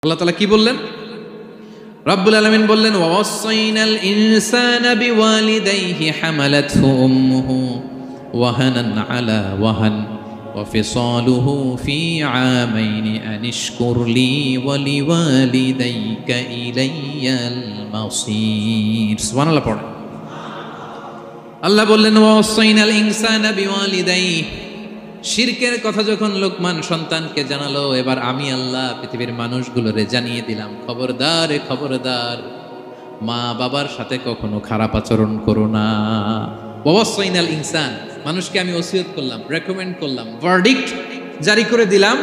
আল্লাহ তাআলা কি বললেন? রব্বুল আলামিন বললেন, ওয়াসাইনাল ইনসানা বিওয়ালিদাইহি হামালাতহু উম্মুহু ওয়াহানান আলা ওয়াহান ওয়া ফিসালুহু ফি আমাইনি আনিশকুর লি ওয়া লিওয়ালিদাইকা ইলাইয়াল মাসির। সুবহানাল্লাহ পড়ে। আল্লাহ বললেন, ওয়াসাইনাল ইনসানা বিওয়ালিদাইহি। শিরকের কথা যখন লোকমান সন্তানকে জানালো, এবার আমি আল্লাহ পৃথিবীর মানুষগুলোরে জানিয়ে দিলাম, খবরদার খবরদার, মা বাবার সাথে কখনো খারাপ আচরণ করো না। ওয়াসাইনাল ইনসান, মানুষকে আমি ওসিয়ত করলাম, রেকমেন্ড করলাম, ভার্ডিক্ট জারি করে দিলাম,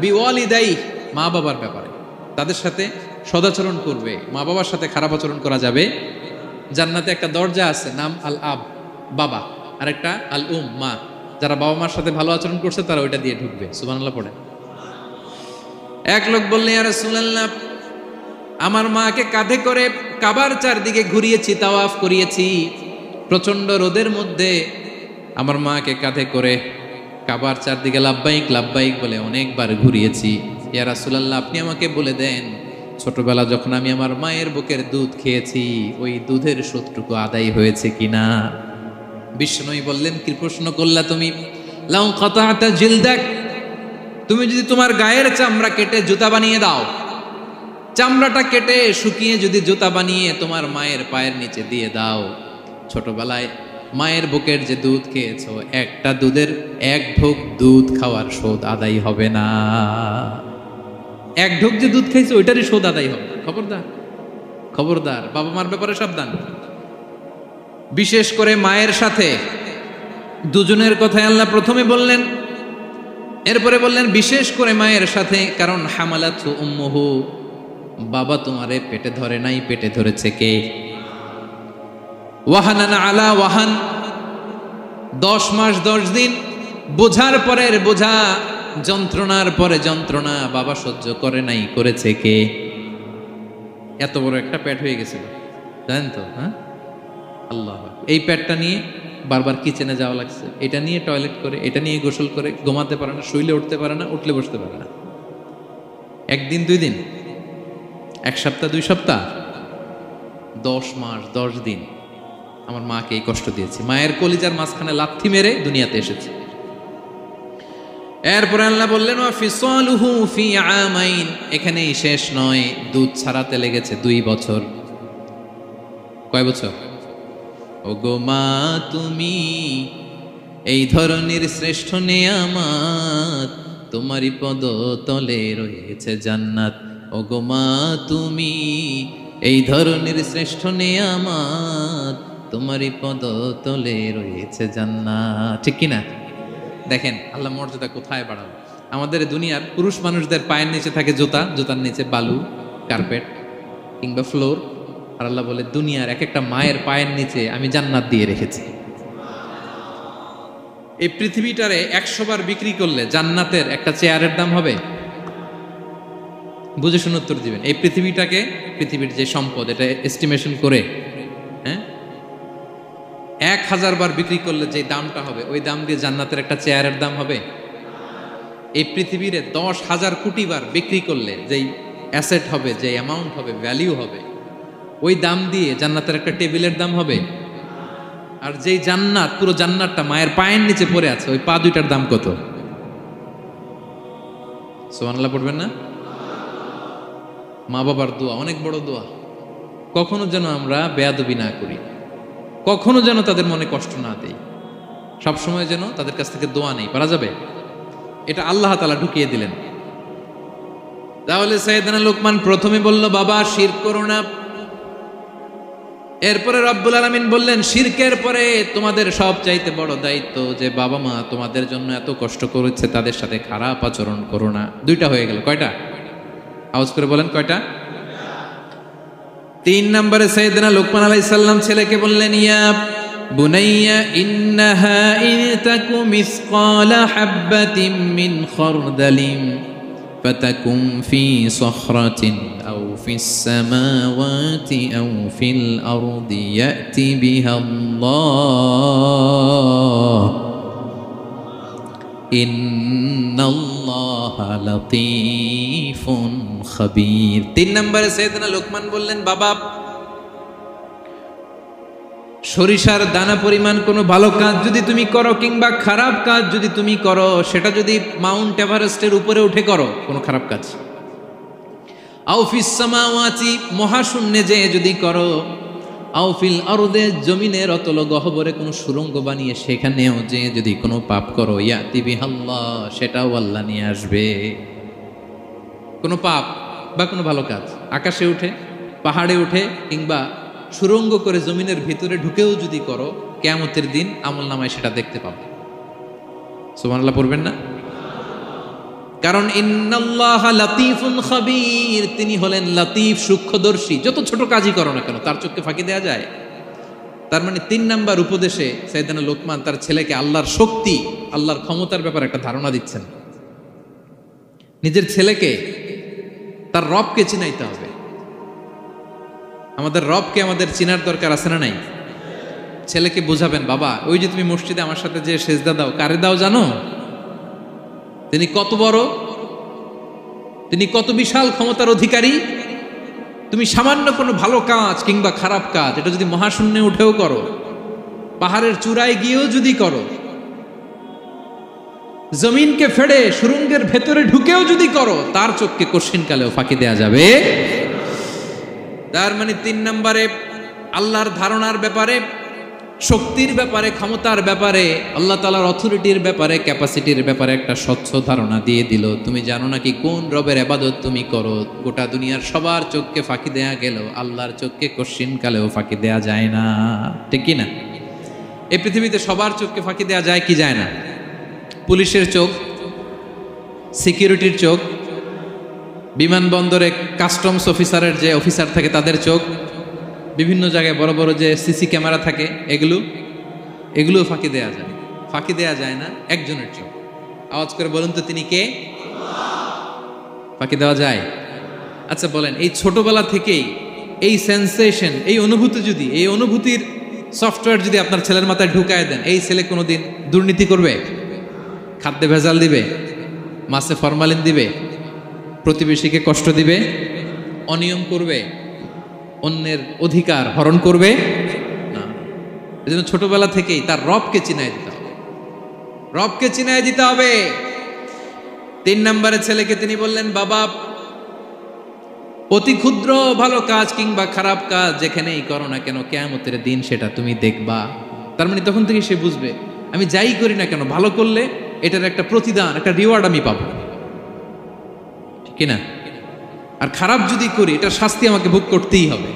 বিওয়ালিদাই, মা বাবার ব্যাপারে তাদের সাথে সদাচরণ করবে, মা বাবার সাথে খারাপ আচরণ করা যাবে। জান্নাতে একটা দরজা আছে, নাম আল আব, বাবা, আর একটা আল উম, মা। যারা বাবা মার সাথে ভালো আচরণ করছে তারা ওইটা দিয়ে ঢুকবে। সুবহানাল্লাহ পড়ে। এক লোক বললেন, ইয়া রাসূলুল্লাহ, আমার মাকে কাঁধে করে কাবার চারদিকে ঘুরিয়েছি, তাওয়াফ করিয়েছি, প্রচন্ড রোদের মধ্যে আমার মাকে কাঁধে করে কাবার চারদিকে লাব্বাইক লাব্বাইক বলে অনেকবার ঘুরিয়েছি। ইয়া রাসূলুল্লাহ, আপনি আমাকে বলে দেন, ছোটবেলা যখন আমি আমার মায়ের বুকের দুধ খেয়েছি, ওই দুধের সুদটুকু আদায় হয়েছে কিনা? বিষ্ণুই বললেন, কি প্রশ্ন করলা তুমি? লাউ কাতাতা জিলদাক, তুমি যদি তোমার গায়ের চামড়া কেটে জুতা বানিয়ে দাও, চামড়াটা কেটে শুকিয়ে যদি জুতা বানিয়ে তোমার মায়ের পায়ের নিচে দিয়ে দাও, ছোটবেলায় মায়ের বুকের যে দুধ খেয়েছো, একটা দুধের এক ঢোক দুধ খাওয়ার শোধ আদায় হবে না। এক ঢোক যে দুধ খাইছো ওইটারই শোধ আদায় হবে। খবরদার খবরদার, বাবা মার ব্যাপারে সাবধান। বিশেষ করে মায়ের সাথে, দুজনের কথাই আল্লাহ প্রথমে বললেন, এরপরে বললেন বিশেষ করে মায়ের সাথে, কারণ হামালাতহু উম্মুহু, বাবা তোমারে পেটে ধরে নাই, পেটে ধরেছে কে? ওয়াহানান আলা ওয়াহান, 10 মাস 10 দিন বোঝার পরের বোঝা, যন্ত্রণার পরে যন্ত্রণা বাবা সহ্য করে নাই, করেছে কে? এত বড় একটা পেট হয়ে গেছিল, জানেন তো? হ্যাঁ, আল্লাহ। এই পেটটা নিয়ে বারবার কিচেনে যাওয়া লাগছে, এটা নিয়ে টয়লেট করে, এটা নিয়ে গোসল করে, ঘুমাতে পারে না, শুইলে উঠতে পারে না, উঠলে বসতে পারে না। একদিন 2 দিন, 1 সপ্তাহ 2 সপ্তাহ, 10 মাস 10 দিন আমার মাকে এই কষ্ট দিয়েছি। মায়ের কলিজার মাঝখানে লাথি মেরে দুনিয়াতে এসেছে। এরপরে আল্লাহ বললেন, ওয়া ফিসালুহু ফি আমাইন, এখানেই শেষ নয়, দুধ ছাড়াতে লেগেছে 2 বছর। কয় বছর? ওগো মা, তুমি এই ধরনের শ্রেষ্ঠ নেয়ামত, তোমারই পদ তলে রয়েছে জান্নাত। ওগো মা, তুমি এই ধরনের শ্রেষ্ঠ নেয়ামত, তোমারই পদ তলে রয়েছে জান্নাত। ঠিক কিনা? দেখেন আল্লাহ মর্যাদা কোথায় বাড়ালো। আমাদের দুনিয়ার পুরুষ মানুষদের পায়ের নিচে থাকে জুতা, জুতার নিচে বালু, কার্পেট কিংবা ফ্লোর। আর আল্লাহ বলে, দুনিয়ার এক একটা মায়ের পায়ের নিচে আমি জান্নাত দিয়ে রেখেছি। এই পৃথিবীটারে 100 বার বিক্রি করলে জান্নাতের একটা চেয়ারের দাম হবে? বুঝে শুনে উত্তর দিবেন। এই পৃথিবীটাকে, পৃথিবীর যে সম্পদ, এটা এস্টিমেশন করে, হ্যাঁ, 1000 বার বিক্রি করলে যে দামটা হবে, ওই দাম দিয়ে জান্নাতের একটা চেয়ারের দাম হবে? এই পৃথিবীরে 10,000 কোটি বার বিক্রি করলে যেই অ্যাসেট হবে, যে অ্যামাউন্ট হবে, ভ্যালিউ হবে, ওই দাম দিয়ে জান্নাতের একটা টেবিলের দাম হবে? আর যেই জান্নাত, পুরো জান্নাতটা মায়ের পায়ের নিচে পড়ে আছে, ওই পা দুইটার দাম কত? সুবহানাল্লাহ পড়বেন না? মা বাবার দোয়া অনেক বড় দোয়া। কখনো যেন আমরা বেয়াদবি না করি, কখনো যেন তাদের মনে কষ্ট না দেই, সবসময় যেন তাদের কাছ থেকে দোয়া নেই। পারা যাবে? এটা আল্লাহ তাআলা ঢুকিয়ে দিলেন। তাহলে সাইয়েদনা লোকমান প্রথমে বলল, বাবা শিরক করো না। এরপরে রব্বুল আলামিন বললেন, শিরকের পরে তোমাদের সবচাইতে বড় দায়িত্ব যে বাবা মা তোমাদের জন্য এত কষ্ট করেছে, তাদের সাথে খারাপ আচরণ করো না। 2টা হয়ে গেল। কয়টা? আওয়াজ করে বলেন কয়টা? 3 নম্বরে সাইয়েদনা লোকমান আলাইহিস সালাম ছেলেকে বললেন, ইয়া বুনাইয়া ইন্নাহা ইন তাকু মিসকালা হাববাতিন মিন খারদালিন ফাতাকুম ফি সখরাতিন আও ফিস সামাওয়াতি আও ফিল আরদি ইয়াতি বিহাল্লাহ ইন্নাল্লাহা লাতীফুন খাবীর। 3 নম্বরে সাইয়েদনা লোকমান বললেন, বাবা, সরিষার দানা পরিমাণ কোনো ভালো কাজ যদি তুমি করো কিংবা খারাপ কাজ যদি তুমি করো, সেটা যদি মাউন্ট এভারেস্টের উপরে উঠে করো কোনো খারাপ কাজ, আও ফিস সামাওয়াতি মহাশূন্যে যে যদি করো, আও ফিল আরদে জমিনের অতল গহ্বরে কোনো সুড়ঙ্গ বানিয়ে সেখানেও যে যদি কোনো পাপ করো, ইয়াতি বিহাল্লাহ, সেটাও আল্লাহ নিয়ে আসবে। কোনো পাপ বা কোনো ভালো কাজ আকাশে উঠে, পাহাড়ে উঠে কিংবা সুড়ঙ্গ করে জমিনের ভিতরে ঢুকেও যদি করো, কিয়ামতের দিন আমলনামায় সেটা দেখতে পাবে। সুবহানাল্লাহ পড়বেন না? কারণ ইন্নাল্লাহা লাতীফুন খাবীর, তিনি হলেন লতিফ, সূক্ষ্মদর্শী। যত ছোট কাজই করো না কেন তার চোখে ফাঁকি দেওয়া যায়। তার মানে 3 নাম্বার উপদেশে সাইয়েদনা লোকমান তার ছেলেকে আল্লাহর শক্তি, আল্লাহর ক্ষমতার ব্যাপারে একটা ধারণা দিচ্ছেন। নিজের ছেলেকে তার রবকে চিনাইতে হবে। আমাদের রবকে আমাদের চিনার দরকার আছে না নাই? ছেলেকে বোঝাবেন, বাবা, ওই যে তুমি মসজিদে আমার সাথে যে সেজদা দাও, কারে দাও জানো? তিনি কত বড়, তিনি কত বিশাল ক্ষমতার অধিকারী। তুমি সামান্য কোনো ভালো কাজ কিংবা খারাপ কাজ এটা যদি মহাশূন্যে উঠেও করো, পাহাড়ের চূড়ায় গিয়েও যদি করো, জমিনকে ফেড়ে সুড়ঙ্গের ভেতরে ঢুকেও যদি করো, তার চোখকে কঠিনকালেও ফাঁকি দেয়া যাবে। তার মানে 3 নম্বরে আল্লাহর ধারণার ব্যাপারে, শক্তির ব্যাপারে, ক্ষমতার ব্যাপারে, আল্লাহ তাআলার অথরিটির ব্যাপারে, ক্যাপাসিটির ব্যাপারে একটা স্বচ্ছ ধারণা দিয়ে দিল। তুমি জানো নাকি কোন রবের ইবাদত তুমি করো? গোটা দুনিয়ার সবার চোখকে ফাঁকি দেয়া গেল, আল্লাহর চোখকে কঠিনকালেও ফাঁকি দেয়া যায় না। ঠিক কি না? এই পৃথিবীতে সবার চোখকে ফাঁকি দেয়া যায় কি যায় না? পুলিশের চোখ, সিকিউরিটির চোখ, বিমানবন্দরে কাস্টমস অফিসারের যে অফিসার থাকে তাদের চোখ, বিভিন্ন জায়গায় বড় বড় যে সিসি ক্যামেরা থাকে, এগুলোও ফাঁকি দেয়া যায়। ফাঁকি দেয়া যায় না একজনের চোখ। আওয়াজ করে বলুন তো, তিনি কে? ফাঁকি দেওয়া যায়? আচ্ছা বলেন, এই ছোটবেলা থেকেই এই সেন্সেশন, এই অনুভূতি যদি, এই অনুভূতির সফটওয়্যার যদি আপনার ছেলের মাথায় ঢুকায় দেন, এই ছেলে কোনোদিন দুর্নীতি করবে? খাদ্যে ভেজাল দিবে? মাছে ফরমালিন দিবে? প্রতিবেশীকে কষ্ট দিবে? অনিয়ম করবে? অন্যের অধিকার হরণ করবে না। এজন্য ছোটবেলা থেকেই তার রবকে চিনায় দিতে হবে, রবকে চিনায় দিতে হবে। 3 নম্বরে ছেলেকে তিনি বললেন, বাবা, অতি ক্ষুদ্র ভালো কাজ কিংবা খারাপ কাজ যেখানেই করো না কেন, কিয়ামতের দিন সেটা তুমি দেখবা। তার মানে তখন থেকে সে বুঝবে, আমি যাই করি না কেন, ভালো করলে এটার একটা প্রতিদান, একটা রিওয়ার্ড আমি পাবো, ঠিক না? আর খারাপ যদি করি, এটার শাস্তি আমাকে ভোগ করতেই হবে।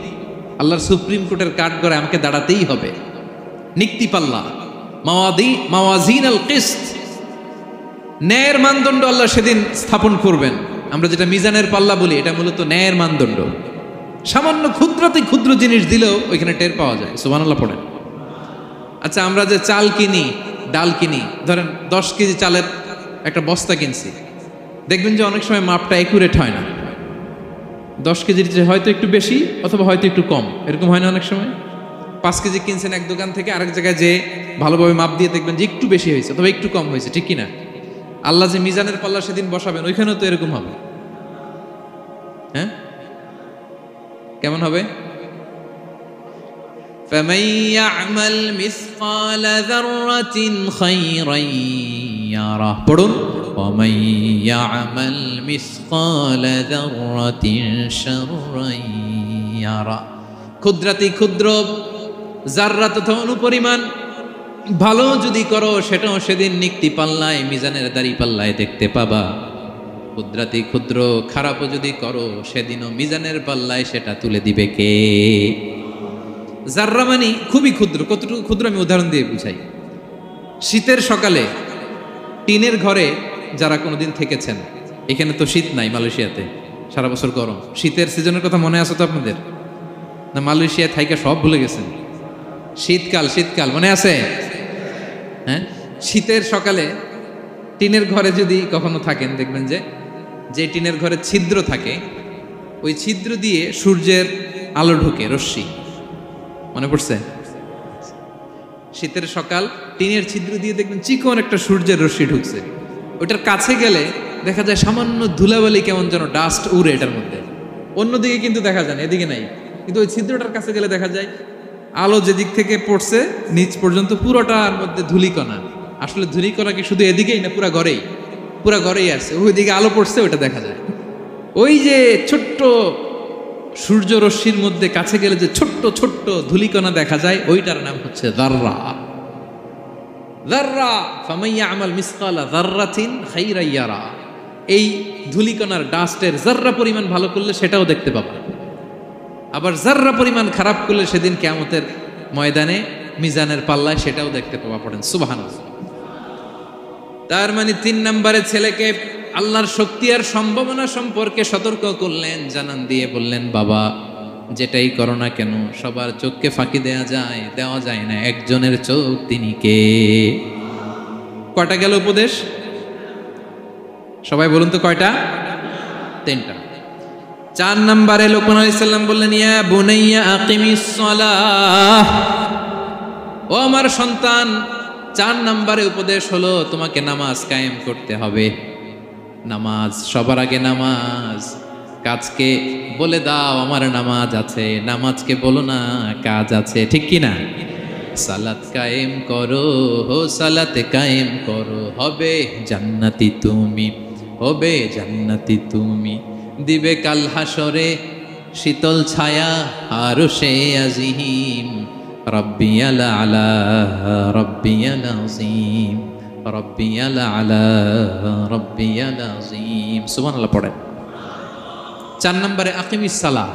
আল্লাহর সুপ্রিম কোর্টের কাঠগড়ায় আমাকে দাঁড়াতেই হবে। নিক্তি পাল্লা, মাওয়াজিন আল কিসত, ন্যায়ের মানদণ্ড আল্লাহ সেদিন স্থাপন করবেন। আমরা যেটা মিজানের পাল্লা বলি, এটা মূলত ন্যায়ের মানদণ্ড। সামান্য ক্ষুদ্রাতি ক্ষুদ্র জিনিস দিলেও ওইখানে টের পাওয়া যায়। সুবহানাল্লাহ পড়েন। আচ্ছা, আমরা যে চাল কিনি, ডাল কিনি, ধরেন 10 কেজি চালের একটা বস্তা কিনছি, দেখবেন যে অনেক সময় মাপটা একুরেট হয় না। 10 কেজির হয়তো একটু বেশি অথবা হয়তো একটু কম, এরকম হয় না অনেক সময়? 5 কেজি কিনছেন এক দোকান থেকে, আরেক জায়গায় যে ভালোভাবে মাপ দিয়ে দেখবেন যে একটু বেশি হয়েছে অথবা একটু কম হয়েছে, ঠিক কিনা? আল্লাহ যে মিজানের পাল্লা সেদিন বসাবেন, ওইখানেও তো এরকম হবে। হ্যাঁ, কেমন হবে? فَمَن يَعْمَلْ مِثْقَالَ ذَرَّةٍ خَيْرًا يَرَهُ, পড়ুন, وَمَن يَعْمَلْ مِثْقَالَ ذَرَّةٍ شَرًّا يَرَهُ। ক্ষুদ্রাতি ক্ষুদ্র জাররা তথা অনুপরিমাণ ভালো যদি করো, সেটাও সেদিন নিক্তি পাল্লায়, মিজানের দাড়ি পাল্লায় দেখতে পাবা। ক্ষুদ্রাতি ক্ষুদ্র খারাপও যদি করো, সেদিনও মিজানের পাল্লায় সেটা তুলে দিবে কে? জাররা মানে খুবই ক্ষুদ্র। কতটুকু ক্ষুদ্র আমি উদাহরণ দিয়ে বুঝাই। শীতের সকালে টিনের ঘরে যারা কোনোদিন থেকেছেন, এখানে তো শীত নাই, মালয়েশিয়াতে সারা বছর গরম। শীতের সিজনের কথা মনে আছে তো আপনাদের? না মালয়েশিয়া থাইকা সব ভুলে গেছেন? শীতকাল শীতকাল মনে আছে? হ্যাঁ, শীতের সকালে টিনের ঘরে যদি কখনো থাকেন, দেখবেন যে টিনের ঘরে ছিদ্র থাকে, ওই ছিদ্র দিয়ে সূর্যের আলো ঢোকে, রশ্মি। মনে পড়ছে? শীতের সকাল টিনের ছিদ্র দিয়ে দেখবেন চিকন একটা সূর্যের রশ্মি ঢুকছে। ওইটার কাছে গেলে দেখা যায় সামান্য ধুলাবালি কেমন যেন ডাস্ট উড়ে এটার মধ্যে, অন্যদিকে কিন্তু দেখা যায় না, এদিকে নাই, কিন্তু ওই ছিদ্রটার কাছে গেলে দেখা যায় আলো যেদিক থেকে পড়ছে নিচ পর্যন্ত পুরোটার মধ্যে ধূলিকণা। আসলে ধূলিকণা কি শুধু এদিকেই না, পুরা ঘরেই আছে, ওইদিকে আলো পড়ছে ওইটা দেখা যায়। ওই যে ছোট্ট সূর্য রশ্মির মধ্যে কাছে গেলে যে ছোট্ট ছোট্ট ধূলিকণা দেখা যায়, ওইটার নাম হচ্ছে যাররা। যাররা ফামাইয়া আমাল মিসকালা যাররাতিন খাইরান ইয়ারা। এই ধূলিকণার ডাস্টের যাররা পরিমাণ ভালো করলে সেটাও দেখতে পাবা, আবার যাররা পরিমাণ খারাপ করলে সেদিন কিয়ামতের ময়দানে মিজানের পাল্লায় সেটাও দেখতে পাবা। পড়েন সুবহানাল্লাহ। তার মানে 3 নম্বরে ছেলেকে আল্লাহর শক্তি আর সম্ভাবনা সম্পর্কে সতর্ক করলেন, জানান দিয়ে বললেন, বাবা যেটাই করো না কেন সবার চোখকে ফাঁকি দেওয়া যায় না, একজনের চোখ, তিনি কে? কয়টা গেল উপদেশ? সবাই বলুন তো কয়টা? 3টা। 4 নম্বরে লোকমান আলাইহিস সালাম বললেন, ইয়া বুনাইয়া আকিমিস সালাহ, ও আমার সন্তান, 4 নম্বরে উপদেশ হলো তোমাকে নামাজ কায়েম করতে হবে। নামাজ, সবার আগে নামাজ। কাজকে বলে দাও আমার নামাজ আছে, নামাজকে বলো না কাজ আছে, ঠিক কি না? সালাত কায়েম করো, সালাতে কায়েম করো, হবে জান্নাতি তুমি, হবে জান্নাতি তুমি, দিবে কাল হাসরে শীতল ছায়া আরশে আজিম, রব্বিয়াল আলা রব্বিয়াল আযীম, রব্বিয়াল আলা রব্বিয়াল আযীম। সুবহানাল্লাহ পড়েন। 4 নম্বরে আকিমিস সালাহ,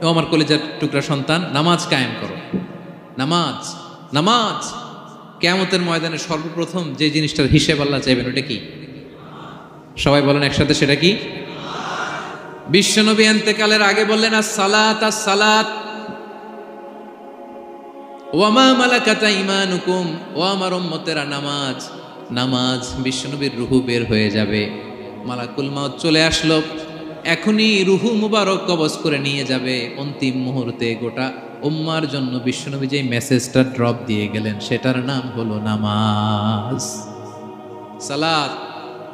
ও আমার কলিজার টুকরা সন্তান, নামাজ কায়েম করো। নামাজ, নামাজ কিয়ামতের ময়দানে সর্বপ্রথম যে জিনিসটার হিসেব আল্লাহ চাইবেন ওটা কি? সবাই বলেন একসাথে, সেটা কি? বিশ্বনবী ইন্তেকালের আগে বললেন, আস-সালাত আস-সালাত ওয়া মা মালাকাত আইমানুকুম, ও আমার উম্মতেরা নামাজ, নামাজ। বিশ্বনবীর রূহ বের হয়ে যাবে, মালাকুল মাউত চলে আসলো, এখনই রূহ মুবারক কবজ করে নিয়ে যাবে। অন্তিম মুহূর্তে গোটা উম্মার জন্য বিশ্বনবী যে মেসেজটা ড্রপ দিয়ে গেলেন সেটার নাম হলো নামাজ। সালাত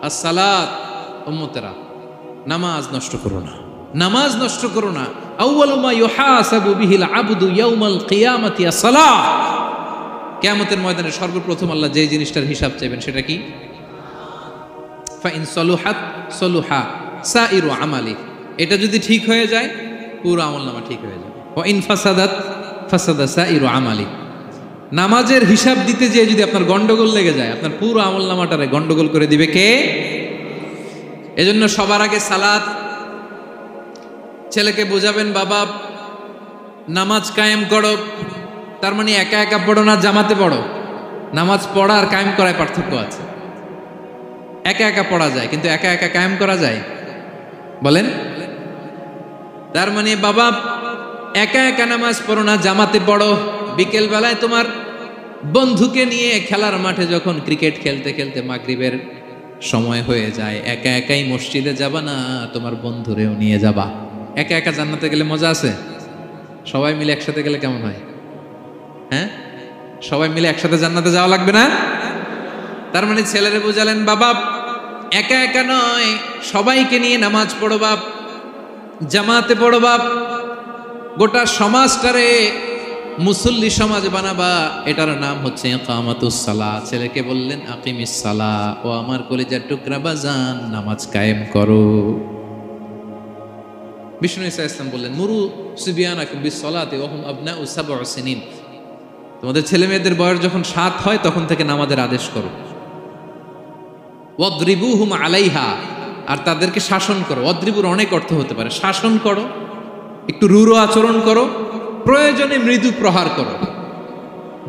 আস-সালাত, উম্মতেরা নামাজ নষ্ট করো না, নামাজ নষ্ট করো না। আউয়ালু মা ইউহাসাবু বিহিল আবদু ইয়াউমাল কিয়ামাতি আস-সালাহ, কিয়ামতের ময়দানে সর্বপ্রথম আল্লাহ যে জিনিসটার হিসাব চাইবেন সেটা কি? ফা ইন সালুহাত সালুহা সাইরু আমালি, এটা যদি ঠিক হয়ে যায় পুরো আমলনামা ঠিক হয়ে যাবে। ওয়া ইন ফাসাদাত ফাসাদা সাইরু আমালি, নামাজের হিসাব দিতে যেয়ে যদি আপনার গন্ডগোল লেগে যায় আপনার পুরো আমলনামাটারে গন্ডগোল করে দিবে কে? এজন্য সবার আগে সালাত। ছেলেকে বোঝাবেন, বাবা নামাজ কায়েম করো, তার মানে একা একা পড়ো না, জামাতে পড়ো। নামাজ পড়া আর কায়েম করায় পার্থক্য আছে। একা একা পড়া যায় কিন্তু একা একা কায়েম করা যায়? বলেন। তার মানে বাবা একা একা নামাজ পড়ো না, জামাতে পড়ো। বিকেল বেলায় তোমার বন্ধুকে নিয়ে খেলার মাঠে যখন ক্রিকেট খেলতে খেলতে মাগরিবের সময় হয়ে যায়, একা একাই মসজিদে যাবা না, তোমার বন্ধুরেও নিয়ে যাবা। একা একা জান্নাতে গেলে মজা আছে, সবাই মিলে একসাথে গেলে কেমন হয়? হ্যাঁ, সবাই মিলে একসাথে জান্নাতে যাওয়া লাগবে না? তার মানে ছেলেরে বুঝালেন, বাবা একা একা নয়, সবাইকে নিয়ে নামাজ পড়ো বাপ, জামাতে পড়ো বাপ, গোটা সমাজটারে মুসল্লি সমাজ বানাবা। এটার নাম হচ্ছে ইকামাতুস সালাহ। ছেলেকে বললেন আকিমিস সালাহ, ও আমার কলিজার টুকরা বাজান নামাজ কায়েম করো। বিষ্ণু ঈসা ইসলাম বললেন, মুরু সুবিয়ানাকুম বিস-সালাতি ওয়া হুম আবনাউ 7 সিনিন, তোমাদের ছেলে মেয়েদের বয়স যখন 7 হয় তখন থেকে নামাজের আদেশ করো। ওয়াদরিবুহুম আলাইহা, আর তাদেরকে শাসন করো। ওয়াদরিবুর অনেক অর্থ হতে পারে, শাসন করো, একটু রূঢ় আচরণ করো, প্রয়োজনে মৃদু প্রহার করো।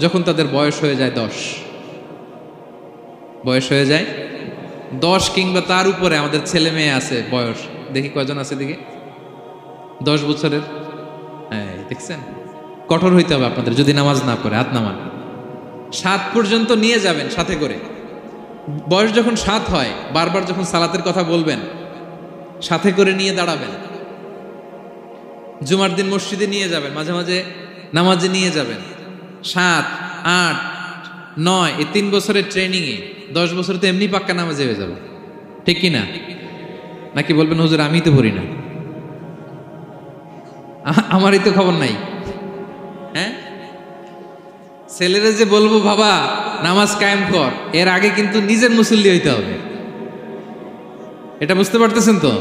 যখন তাদের বয়স হয়ে যায় 10, বয়স হয়ে যায় 10 কিংবা তার উপরে, আমাদের ছেলে মেয়ে আছে বয়স, দেখি কয়জন আছে দিকে 10 বছরের। হ্যাঁ দেখছেন, কঠোর হইতে হবে আপনাদের যদি নামাজ না পড়ে। হাত নামান। 7 পর্যন্ত নিয়ে যাবেন সাথে করে। বয়স যখন 7 হয়, বারবার যখন সালাতের কথা বলবেন সাথে করে নিয়ে দাঁড়াবেন। জুমার দিন মসজিদে নিয়ে যাবেন, মাঝে মাঝে নামাজে নিয়ে যাবেন। 7, 8, 9 এই 3 বছরের ট্রেনিংয়ে 10 বছর তো এমনি পাক্কা নামাজে হয়ে যাবে। ঠিক কিনা? নাকি বলবেন হুজুর আমি তো পড়ি না, আমারই তো খবর নাই। হ্যাঁ, ছেলেরা যে বলবো বাবা নামাজ কায়েম কর, এর আগে কিন্তু নিজের মুসল্লি হইতে হবে। এটা বুঝতে পারতেছেন তো?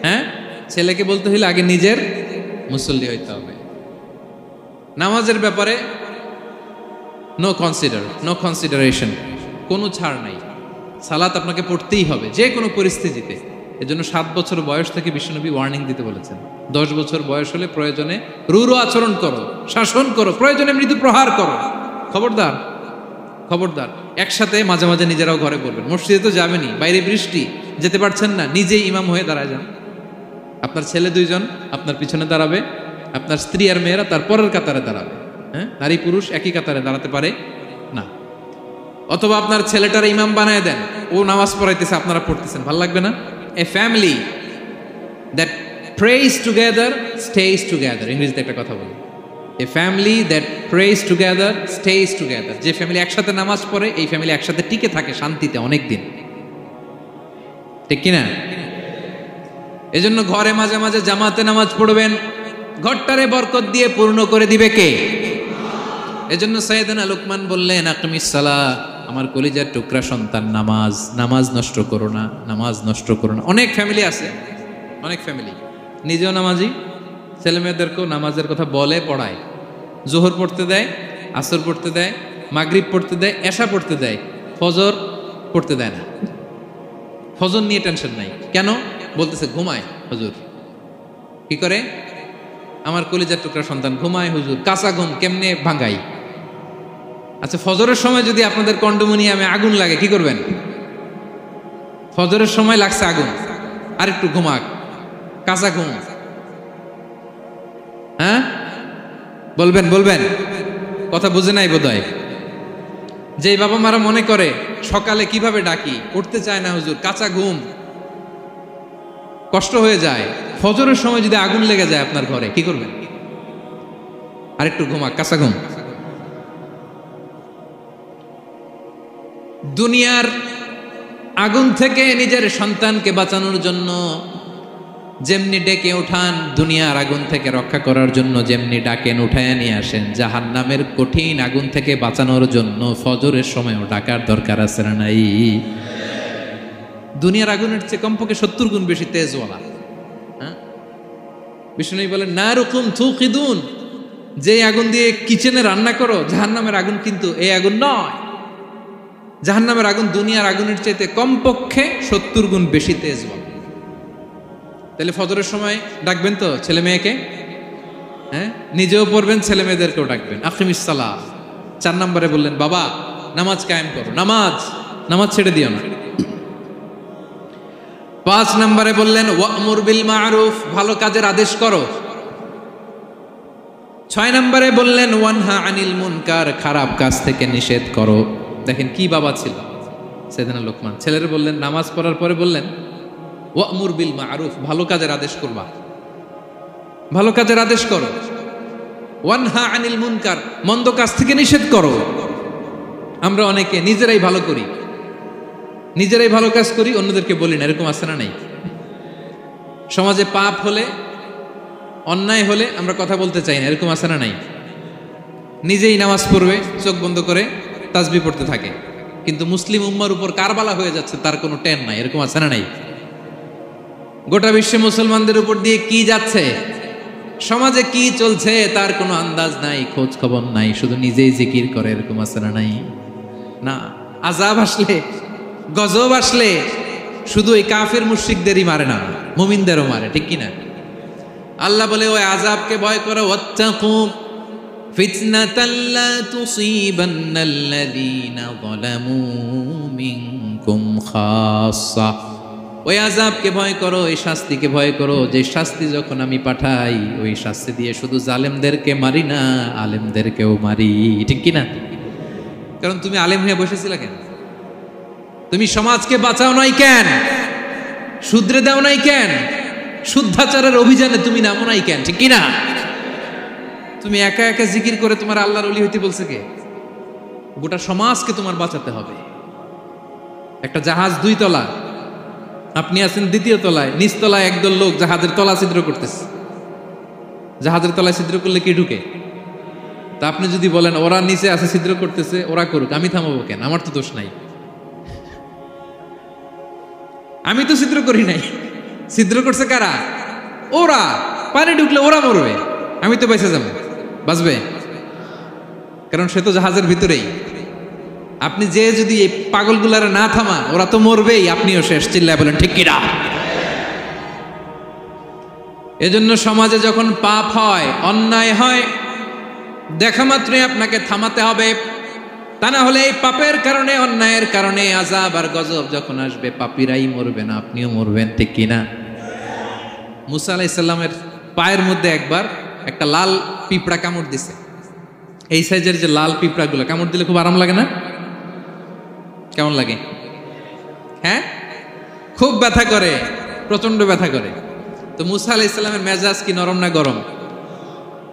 হ্যাঁ, ছেলেকে বলতে হইলে আগে নিজের মুসল্লি হইতে হবে। নামাজের ব্যাপারে নো কনসিডারেশন, কোনো ছাড় নাই। সালাত আপনাকে পড়তেই হবে যে কোনো পরিস্থিতিতে। এজন্য 7 বছর বয়স থেকে বিশ্বনবী ওয়ার্নিং দিতে বলেছেন, 10 বছর বয়স হলে প্রয়োজনে রূঢ় আচরণ করো, শাসন করো, প্রয়োজনে মৃদু প্রহার করো। খবরদার, খবরদার। একসাথে মাঝে মাঝে নিজেরাও ঘরে পড়বেন। মসজিদে তো যাবেনই, বাইরে বৃষ্টি, যেতে পারছেন না, নিজেই ইমাম হয়ে দাঁড়ায় যান। আপনার ছেলে 2 জন আপনার পিছনে দাঁড়াবে, আপনার স্ত্রী আর মেয়েরা তার পরের কাতারে দাঁড়াবে। হ্যাঁ, নারী পুরুষ একই কাতারে দাঁড়াতে পারে না। অথবা আপনার ছেলেটার ইমাম বানায় দেন, ও নামাজ পড়াইতেছে, আপনারা পড়তেছেন, ভালো লাগবে না? A family that prays together stays together, ইংরেজিতে একটা কথা বলি, a family that prays together stays together. যে ফ্যামিলি একসাথে নামাজ পড়ে, এই ফ্যামিলি একসাথে টিকে থাকে শান্তিতে অনেক দিন, ঠিক কিনা? এজন্য ঘরে মাঝে মাঝে জামাতে নামাজ পড়বেন, ঘরটারে বরকত দিয়ে পূর্ণ করে দিবে কে? এজন্য সাইয়েদনা লোকমান বললেন আকিমিস সালাহ, আমার কলিজার টুকরা সন্তান নামাজ, নামাজ নষ্ট করো না, নামাজ নষ্ট করো না। অনেক ফ্যামিলি আছে, অনেক ফ্যামিলি নিজেও নামাজি, ছেলে মেয়েদেরকেও নামাজের কথা বলে, পড়ায়, জোহর পড়তে দেয়, আসর পড়তে দেয়, মাগরিব পড়তে দেয়, এশা পড়তে দেয়, ফজর পড়তে দেয় না। ফজর নিয়ে টেনশন নাই, কেন? বলতেছে ঘুমায় হুজুর। কি করে? আমার কলিজার টুকরা সন্তান ঘুমায় হুজুর, কাঁচা ঘুম কেমনে ভাঙাই? আচ্ছা, ফজরের সময় যদি আপনাদের কন্ডোমিনিয়ামে আগুন লাগে কি করবেন? ফজরের সময় লাগছে আগুন, আর একটু ঘুমাক, কাঁচা ঘুম। হ্যাঁ, বলবেন বলবেন, কথা বুঝে নাই বোধহয়। যেই বাবা মারা মনে করে সকালে কিভাবে ডাকি, উঠতে চায় না হুজুর, কাঁচা ঘুম, কষ্ট হয়ে যায়, ফজরের সময় যদি আগুন লেগে যায় আপনার ঘরে কি করবেন? আরেকটু ঘুমাক, কাঁচা ঘুম। দুনিয়ার আগুন থেকে নিজের সন্তানকে বাঁচানোর জন্য যেমনি ডেকে উঠান, দুনিয়ার আগুন থেকে রক্ষা করার জন্য যেমনি ডাকেন, উঠায় নিয়ে আসেন, জাহান্নামের কঠিন আগুন থেকে বাঁচানোর জন্য ফজরের সময়ও ডাকার দরকার আছে না নাই? দুনিয়ার আগুনের চেয়ে কমপক্ষে 70 গুণ বেশি তেজওয়ালা। হ্যাঁ, বিষ্ণু বলেন নারুকুম তুকিদুন, যে আগুন দিয়ে কিচেনে রান্না করো, জাহান্নামের আগুন কিন্তু এই আগুন নয়। জাহান্নামের আগুন দুনিয়ার আগুনের চাইতে কমপক্ষে 70 গুণ বেশি তেজওয়ালা। তাহলে ফজরের সময় ডাকবেন তো ছেলে মেয়েকে, হ্যাঁ, নিজেও পড়বেন, ছেলে মেয়েদেরকেও ডাকবেন। আকিমিস সালাহ। 4 নম্বরে বললেন বাবা নামাজ কায়েম করো, নামাজ নামাজ ছেড়ে দিও না। 5 নম্বরে বললেন ওয়ামুর বিল মারুফ, ভালো কাজের আদেশ করো। 6 নম্বরে বললেন ওয়ানহা আনিল মুনকার, খারাপ কাজ থেকে নিষেধ করো। দেখেন কি বাবা ছিল সাইয়েদনা লোকমান। ছেলেরা বললেন, নামাজ পড়ার পরে বললেন ওয়ামুর বিল মারুফ, ভালো কাজের আদেশ করবা, ভালো কাজের আদেশ করো। ওয়ানহা আনিল মুনকার, মন্দ কাজ থেকে নিষেধ করো। আমরা অনেকে নিজেরাই ভালো করি, নিজেরাই ভালো কাজ করি, অন্যদেরকে বলি না, এরকম আছে না নাই? সমাজে পাপ হলে, অন্যায় হলে আমরা কথা বলতে চাই না, এরকম আছে না নাই? নিজেই নামাজ পড়বে, চোখ বন্ধ করে তাসবিহ পড়তে থাকে, কিন্তু মুসলিম উম্মার উপর কারবালা হয়ে যাচ্ছে, তার কোনো টেন নাই, এরকম আছে না নাই? গোটা বিশ্বে মুসলমানদের উপর দিয়ে কি যাচ্ছে, সমাজে কি চলছে তার কোনো আন্দাজ নাই, খোঁজ খবর নাই, শুধু নিজেই জিকির করে, এরকম আছে না নাই? না, আযাব আসলে, গজব আসলে শুধু এই কাফের মুশরিকদেরই মারে না, মুমিনদেরও মারে, ঠিক কিনা? আল্লাহ বলে ওই আযাবকে ভয় করো, ওয়াত্তাকু ফিতনাতাল লা তুসিবান্নাল্লাযীনা যালামু মিনকুম খাসসা। ওই আযাবকে ভয় করো, এই শাস্তিকে ভয় করো, যে শাস্তি যখন আমি পাঠাই ওই শাস্তি দিয়ে শুধু জালেমদেরকে মারি না, আলেমদেরকেও মারি, ঠিক কিনা? কারণ তুমি আলেম হয়ে বসেছিলে কেন? তুমি সমাজকে বাঁচাও নাই কেন? শুধরে দাও নাই কেন? শুদ্ধাচারের অভিযানে তুমি নামো নাই কেন? ঠিক কিনা? তুমি একা একা জিকির করে তোমার আল্লাহর ওলি হইতে বলছে কে? গোটা সমাজকে তোমার বাঁচাতে হবে। একটা জাহাজ 2 তলা, আপনি আছেন দ্বিতীয় তলায়, নিচতলায় একদল লোক জাহাজের তলা ছিদ্র করতেছে। জাহাজের তলায় ছিদ্র করলে কি ঢুকে? তা আপনি যদি বলেন ওরা নিচে আছে ছিদ্র করতেছে, ওরা করুক, আমি থামাবো কেন? আমার তো দোষ নাই, আমি তো ছিদ্র করি নাই। ছিদ্র করছে কারা? ওরা। পানি ঢুকলে ওরা মরবে, আমি তো বেঁচে যাবো। বাঁচবে? কারণ সে তো জাহাজের ভিতরেই। আপনি যে যদি এই পাগলগুলারে না থামান, ওরা তো মরবেই, আপনিও শেষ। চিল্লায় বলেন ঠিক কিনা? এজন্য সমাজে যখন পাপ হয়, অন্যায় হয়, দেখা মাত্রই আপনাকে থামাতে হবে। তা না হলে এই পাপের কারণে, অন্যায়ের কারণে আযাব আর গজব যখন আসবে, পাপীরাই মরবেন, আপনিও মরবেন। ঠিক কিনা? মুসা আলাইহিস সালামের পায়ের মধ্যে একবার একটা লাল পিঁপড়া কামড় দিছে। এই সাইজের যে লাল পিঁপড়াগুলো কামড় দিলে খুব আরাম লাগে না? কেমন লাগে? হ্যাঁ, খুব ব্যথা করে, প্রচন্ড ব্যথা করে। তো মুসা আলাইহিস সালামের মেজাজ কি নরম না গরম?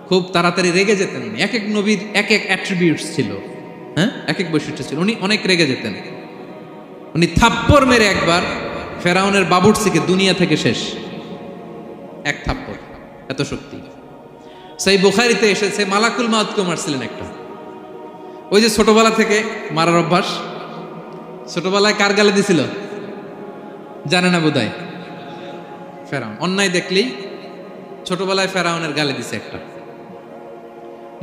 খুব তাড়াতাড়ি রেগে যেতেন। এক এক নবীর এক এক অ্যাট্রিবিউটস ছিল, হ্যাঁ, এক এক বৈশিষ্ট্য ছিল। উনি অনেক রেগে যেতেন। উনি থাপ্পড় মেরে একবার ফেরাউনের বাবুর্চিকে দুনিয়া থেকে শেষ, এক থাপ্পড়, এত শক্তি। সেই বুখারীতে এসেছে মালাকুল মাউতকে মারছিলেন একটা। ওই যে ছোটবেলা থেকে মারার অভ্যাস, ছোটবেলায় কার গালে দিছিল জানে না বোধহয়? ফেরাউন। অন্যায় দেখলেই ছোটবেলায় ফেরাউনের গালে দিছে একটা,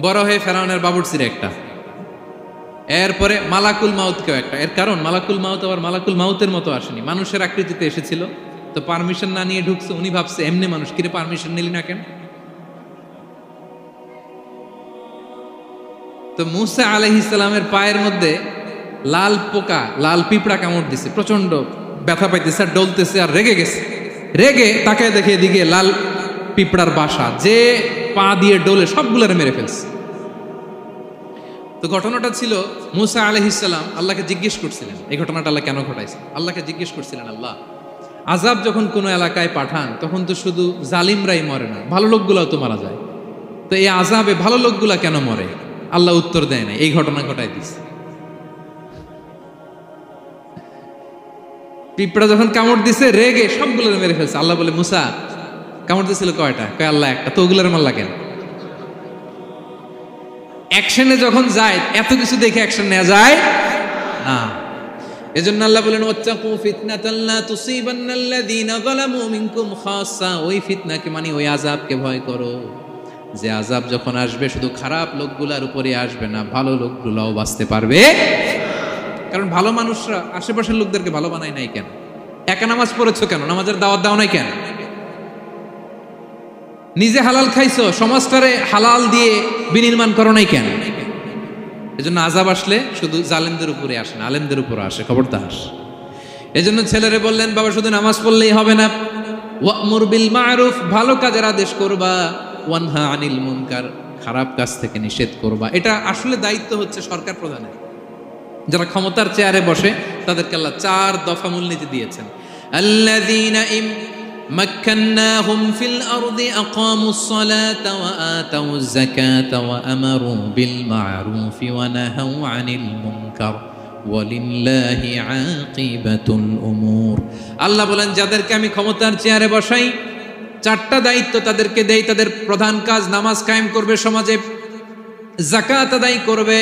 বড় হয়ে ফেরাউনের বাবুর্চির একটা, এরপরে মালাকুল মাউতকেও একটা। এর কারণ মালাকুল মাউত আবার মালাকুল মাউতের মতো আসেনি, মানুষের আকৃতিতে এসেছিল। তো পারমিশন না নিয়ে ঢুকছে। উনি ভাবছে এমনি মানুষ, কিরে পারমিশন নিলি না কেন? তো মুসা আলাইহিস সালামের পায়ের মধ্যে লাল পোকা, লাল পিঁপড়া কামড় দিছে, প্রচন্ড ব্যথা পাইতেছে আর ডলতেছে আর রেগে গেছে। রেগে তাকায় দেখে এদিকে লাল পিঁপড়ার বাসা, যে পা দিয়ে ডোলে সবগুলোরে মেরে ফেলছে। তো ঘটনাটা ছিল মুসা আলাইহিস সালাম আল্লাহকে জিজ্ঞেস করছিলেন, এই ঘটনাটা আল্লাহ কেন ঘটাইছে? আল্লাহকে জিজ্ঞেস করছিলেন, আল্লাহ আযাব যখন কোনো এলাকায় পাঠান, তখন তো শুধু জালিমরাই মরে না, ভালো লোকগুলাও তো মারা যায়। তো এই আযাবে ভালো লোকগুলা কেন মরে? আল্লাহ উত্তর দেয় না, এই ঘটনা ঘটাই দিছে। পিঁপড়া যখন কামড় দিছে, রেগে সবগুলো মেরে ফেলছে। আল্লাহ বলে, মুসা কামড় দিছিল কয়টা? কয় আল্লাহ একটা। তো ওগুলোর মারলা কেন? অ্যাকশনে যখন যায়, এত কিছু দেখে অ্যাকশন নেওয়া যায় না। এজন্য আল্লাহ বলেন, ওয়াত্তাকু ফিতনাতাল লা তুসিবান্নাল্লাযীনা যালামু মিনকুম খাসসা। ওই ফিতনাকে মানে ওই আযাবকে ভয় করো, যে আযাব যখন আসবে শুধু খারাপ লোকগুলার উপরে আসবে না, ভালো লোকগুলাও বাঁচতে পারবে। কারণ ভালো মানুষরা আশেপাশের লোকদেরকে ভালো বানায় নাই কেন? একা নামাজ পড়েছো কেন? নামাজের দাওয়াত দাও নাই কেন? নিজে হালাল খাইছো, সমাজটারে হালাল দিয়ে বিনির্মাণ করো নাই কেন? এজন্য আযাব আসলে শুধু জালেমদের উপরে আসে না, আলেমদের উপরে আসে। খবরদার। এজন্য ছেলেরে বললেন, বাবা শুধু নামাজ পড়লেই হবে না, ওয়া'মুর বিল মা'রুফ, ভালো কাজের আদেশ করবা, ওয়ানহা আনিল মুনকার, খারাপ কাজ থেকে নিষেধ করবা। এটা আসলে দায়িত্ব হচ্ছে সরকার প্রধানের। যারা ক্ষমতার চেয়ারে বসে তাদেরকে আল্লাহ 4 দফা মূলনীতি দিয়েছেন। আল্লাযীনা মাক্কান্নাহুম ফিল আরদি আকামুস সালাতা ওয়া আতাউজ যাকাতা ওয়া আমারু বিল মা'রুফি ওয়া নাহাউ আনিল মুনকার ওয়ালিল্লাহি আকিবাতুল উমুর। আল্লাহ বলেন, যাদেরকে আমি ক্ষমতার চেয়ারে বসাই, 4টা দায়িত্ব তাদেরকে দেই। তাদের প্রধান কাজ নামাজ কায়েম করবে, সমাজে যাকাত আদায় করবে,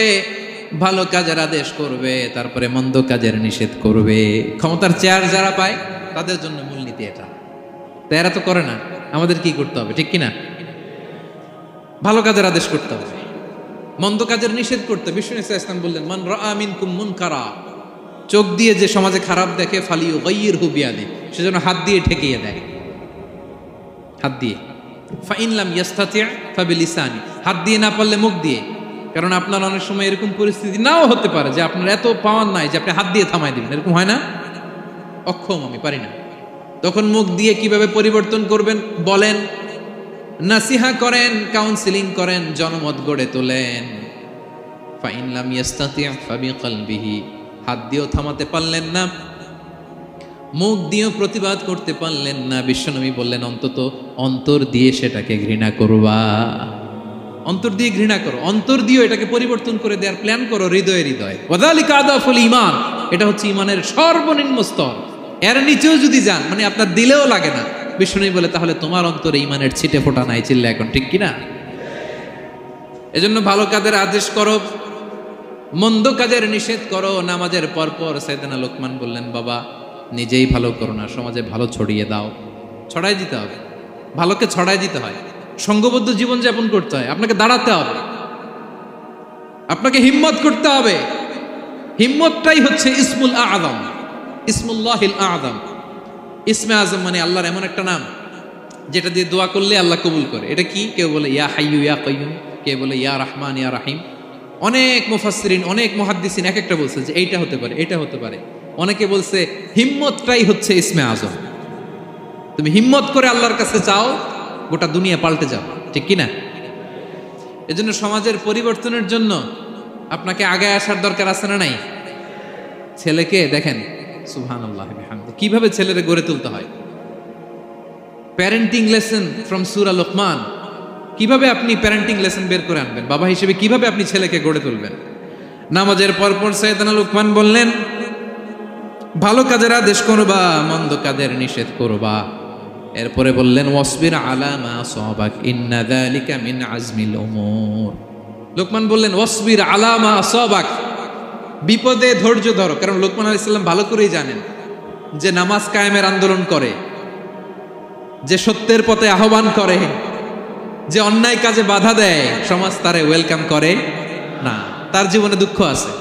ভালো কাজের আদেশ করবে, তারপরে মন্দ কাজের নিষেধ করবে। ক্ষমতার চেয়ার যারা পায় তাদের জন্য মূলনীতি এটা। তো এরা তো করে না, আমাদের কি করতে হবে? ঠিক কিনা? ভালো কাজের আদেশ করতে হবে, মন্দ কাজের নিষেধ করতে। বিষ্ণু ইসলাম বললেন, মান রাআ মিনকুম মুনকারা, চোখ দিয়ে যে সমাজে খারাপ দেখে, ফালিয়ুগাইয়িরহু বিয়াদিহি, সেজন্য হাত দিয়ে ঠেকিয়ে দেয়। হাত দিয়ে। ফাইন লাম ইয়াস্তাতি' ফাবিলিসানি, হাত দিয়ে না পারলে মুখ দিয়ে। কারণ আপনার অনেক সময় এরকম পরিস্থিতি নাও হতে পারে যে আপনার এত পাওয়ার নাই যে আপনি হাত দিয়ে থামাই দিবেন, এরকম হয় না? অক্ষম, আমি পারি না। তখন মুখ দিয়ে কিভাবে পরিবর্তন করবেন বলেন, নাসিহা করেন, কাউন্সিলিং করেন, জনমত গড়ে তোলেন। ফাইন লাম ইয়াস্তাতি' ফাবিকলবিহি, হাত দিয়েও থামাতে পারলেন না, মুখ দিয়েও প্রতিবাদ করতে পারলেন না, বিশ্বনবী বললেন অন্তত অন্তর দিয়ে সেটাকে ঘৃণা করবা। অন্তর দিয়ে ঘৃণা করো, অন্তর দিয়ে এটাকে পরিবর্তন করে দেওয়ার প্ল্যান করো, হৃদয়ে হৃদয়ে। ওয়াযালিকা আদাফুল ঈমান, এটা হচ্ছে ঈমানের সর্বনিম্ন স্তর। এর নিচেও যদি যান, মানে আপনার দিলেও লাগে না, বিষ্ণু বলে তাহলে তোমার অন্তরে ঈমানের ছিটে ফোঁটা নাই, চিল্লা এখন ঠিক কিনা? এজন্য ভালো কাজের আদেশ করো, মন্দ কাজের নিষেধ করো। নামাজের পরপর সাইয়েদনা লোকমান বললেন, বাবা নিজেই ভালো করো না, সমাজে ভালো ছড়িয়ে দাও। ছড়াই দিতে হবে, ভালোকে ছড়াই দিতে হয়, সঙ্গবদ্ধ জীবন যাপন করতে হয়, আপনাকে দাঁড়াতে হবে, আপনাকে হিম্মত করতে হবে। হিম্মতটাই হচ্ছে ইসমুল আযম, ইসমুল্লাহিল আযম। ইসমে আযম মানে আল্লাহর এমন একটা নাম যেটা দিয়ে দোয়া করলে আল্লাহ কবুল করে। এটা কি? কেউ বলে ইয়া হাইয়ু ইয়া কাইয়ুম, কেউ বলে ইয়া রহমান ইয়া রাহিম। অনেক মুফাসসিরিন, অনেক মুহাদ্দিসিন এক একটা বলছে যে এইটা হতে পারে, এটা হতে পারে। অনেকে বলছে হিম্মতটাই হচ্ছে ইসমে আযম। তুমি হিম্মত করে আল্লাহর কাছে চাও, গোটা দুনিয়া পাল্টে যাও, ঠিক কিনা? এজন্য সমাজের পরিবর্তনের জন্য আপনাকে আগে আসার দরকার আছে না নাই? ছেলেকে দেখেন, সুবহানাল্লাহ বিহামদি, কিভাবে ছেলেরে গড়ে তুলতে হয়। প্যারেন্টিং লেসন ফ্রম সূরা লোকমান। কিভাবে আপনি প্যারেন্টিং লেসন বের করে আনবেন? বাবা হিসেবে কিভাবে আপনি ছেলেকে গড়ে তুলবেন? নামাজের পরপর সাইয়েদনা লোকমান বললেন, ভালো কাজের আদেশ করবা, মন্দ কাজের নিষেধ করবা। এরপরে বললেন, ওয়াসবির আলা মা আসাবাক ইন্না যালিকা মিন আজমিল উমুর। লোকমান বললেন, ওয়াসবির আলা মা আসাবাক, বিপদে ধৈর্য ধরো। কারণ লোকমান আলাইহিস সালাম ভালো করেই জানেন যে নামাজ কায়েমের আন্দোলন করে, যে সত্যের পথে আহ্বান করে, যে অন্যায় কাজে বাধা দেয়, সমাজ তারে ওয়েলকাম করে না। তার জীবনে দুঃখ আছে,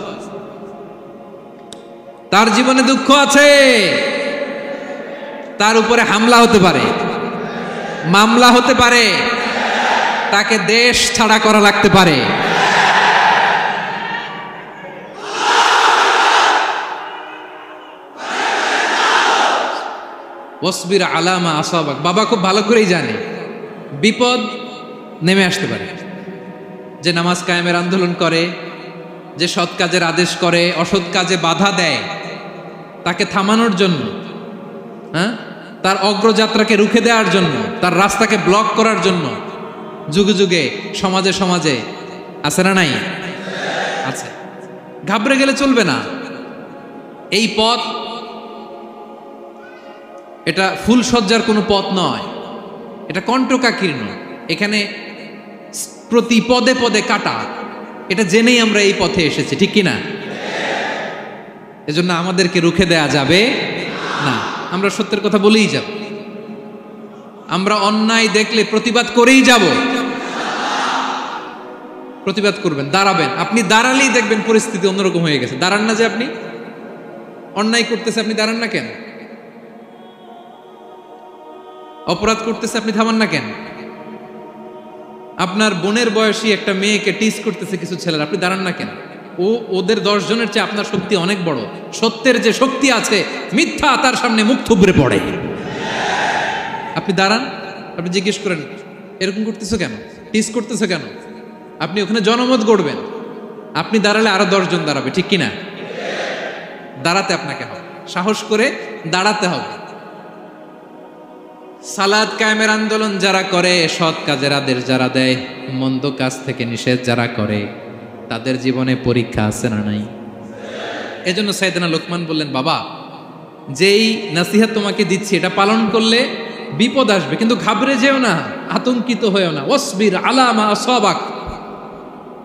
তার জীবনে দুঃখ আছে, তার উপরে হামলা হতে পারে, মামলা হতে পারে, তাকে দেশ ছাড়া করা লাগতে পারে। ওয়াসবির আলা মা আসাবাক, বাবা খুব ভালো করেই জানে বিপদ নেমে আসতে পারে। যে নামাজ কায়েমের আন্দোলন করে, যে সৎ কাজের আদেশ করে, অসৎ কাজে বাধা দেয়, তাকে থামানোর জন্য, তার অগ্রযাত্রাকে রুখে দেওয়ার জন্য, তার রাস্তাকে ব্লক করার জন্য যুগে যুগে সমাজে সমাজে আছে না নাই? আছে। ঘাবড়ে গেলে চলবে না। এই পথ, এটা ফুলসজ্জার কোনো পথ নয়, এটা কণ্টকাকীর্ণ। এখানে প্রতি পদে পদে কাটা। এটা জেনেই আমরা এই পথে এসেছি, ঠিক কিনা? এজন্য আমাদেরকে রুখে দেয়া যাবে না। আমরা সত্যের কথা বলেই যাব, আমরা অন্যায় দেখলে প্রতিবাদ করেই যাব। প্রতিবাদ করবেন, দাঁড়াবেন। আপনি দাঁড়ালেই দেখবেন পরিস্থিতি অন্যরকম হয়ে গেছে। দাঁড়ান না, যে আপনি অন্যায় করতেছে, আপনি দাঁড়ান না কেন? অপরাধ করতেছে, আপনি থামান না কেন? আপনার বোনের বয়সী একটা মেয়েকে টিজ করতেছে কিছু ছেলেরা, আপনি দাঁড়ান না কেন? ওদের 10 জনের চেয়ে আপনার শক্তি অনেক বড়। সত্যের যে শক্তি আছে, মিথ্যা তার সামনে মুখ থুবড়ে পড়ে। আপনি দাঁড়ান, আপনি জিজ্ঞেস করেন এরকম করতেছো কেন, টিজ করতেছো কেন? আপনি ওখানে জনমত গড়বেন। আপনি দাঁড়ালে আরো 10 জন দাঁড়াবে, ঠিক কিনা? দাঁড়াতে আপনাকে হবে, সাহস করে দাঁড়াতে হবে। সালাত কায়েমের আন্দোলন যারা করে, সৎ কাজের আদেশ যারা দেয়, মন্দ কাজ থেকে নিষেধ যারা করে, তাদের জীবনে পরীক্ষা আছে না নাই? এজন্য সাইয়েদনা লোকমান বললেন, বাবা যেই নাসিহত তোমাকে দিচ্ছি এটা পালন করলে বিপদ আসবে, কিন্তু ঘাবড়ে যেও না, আতঙ্কিত হয়েও না। ওয়াসবির আলা মা আসাবাক,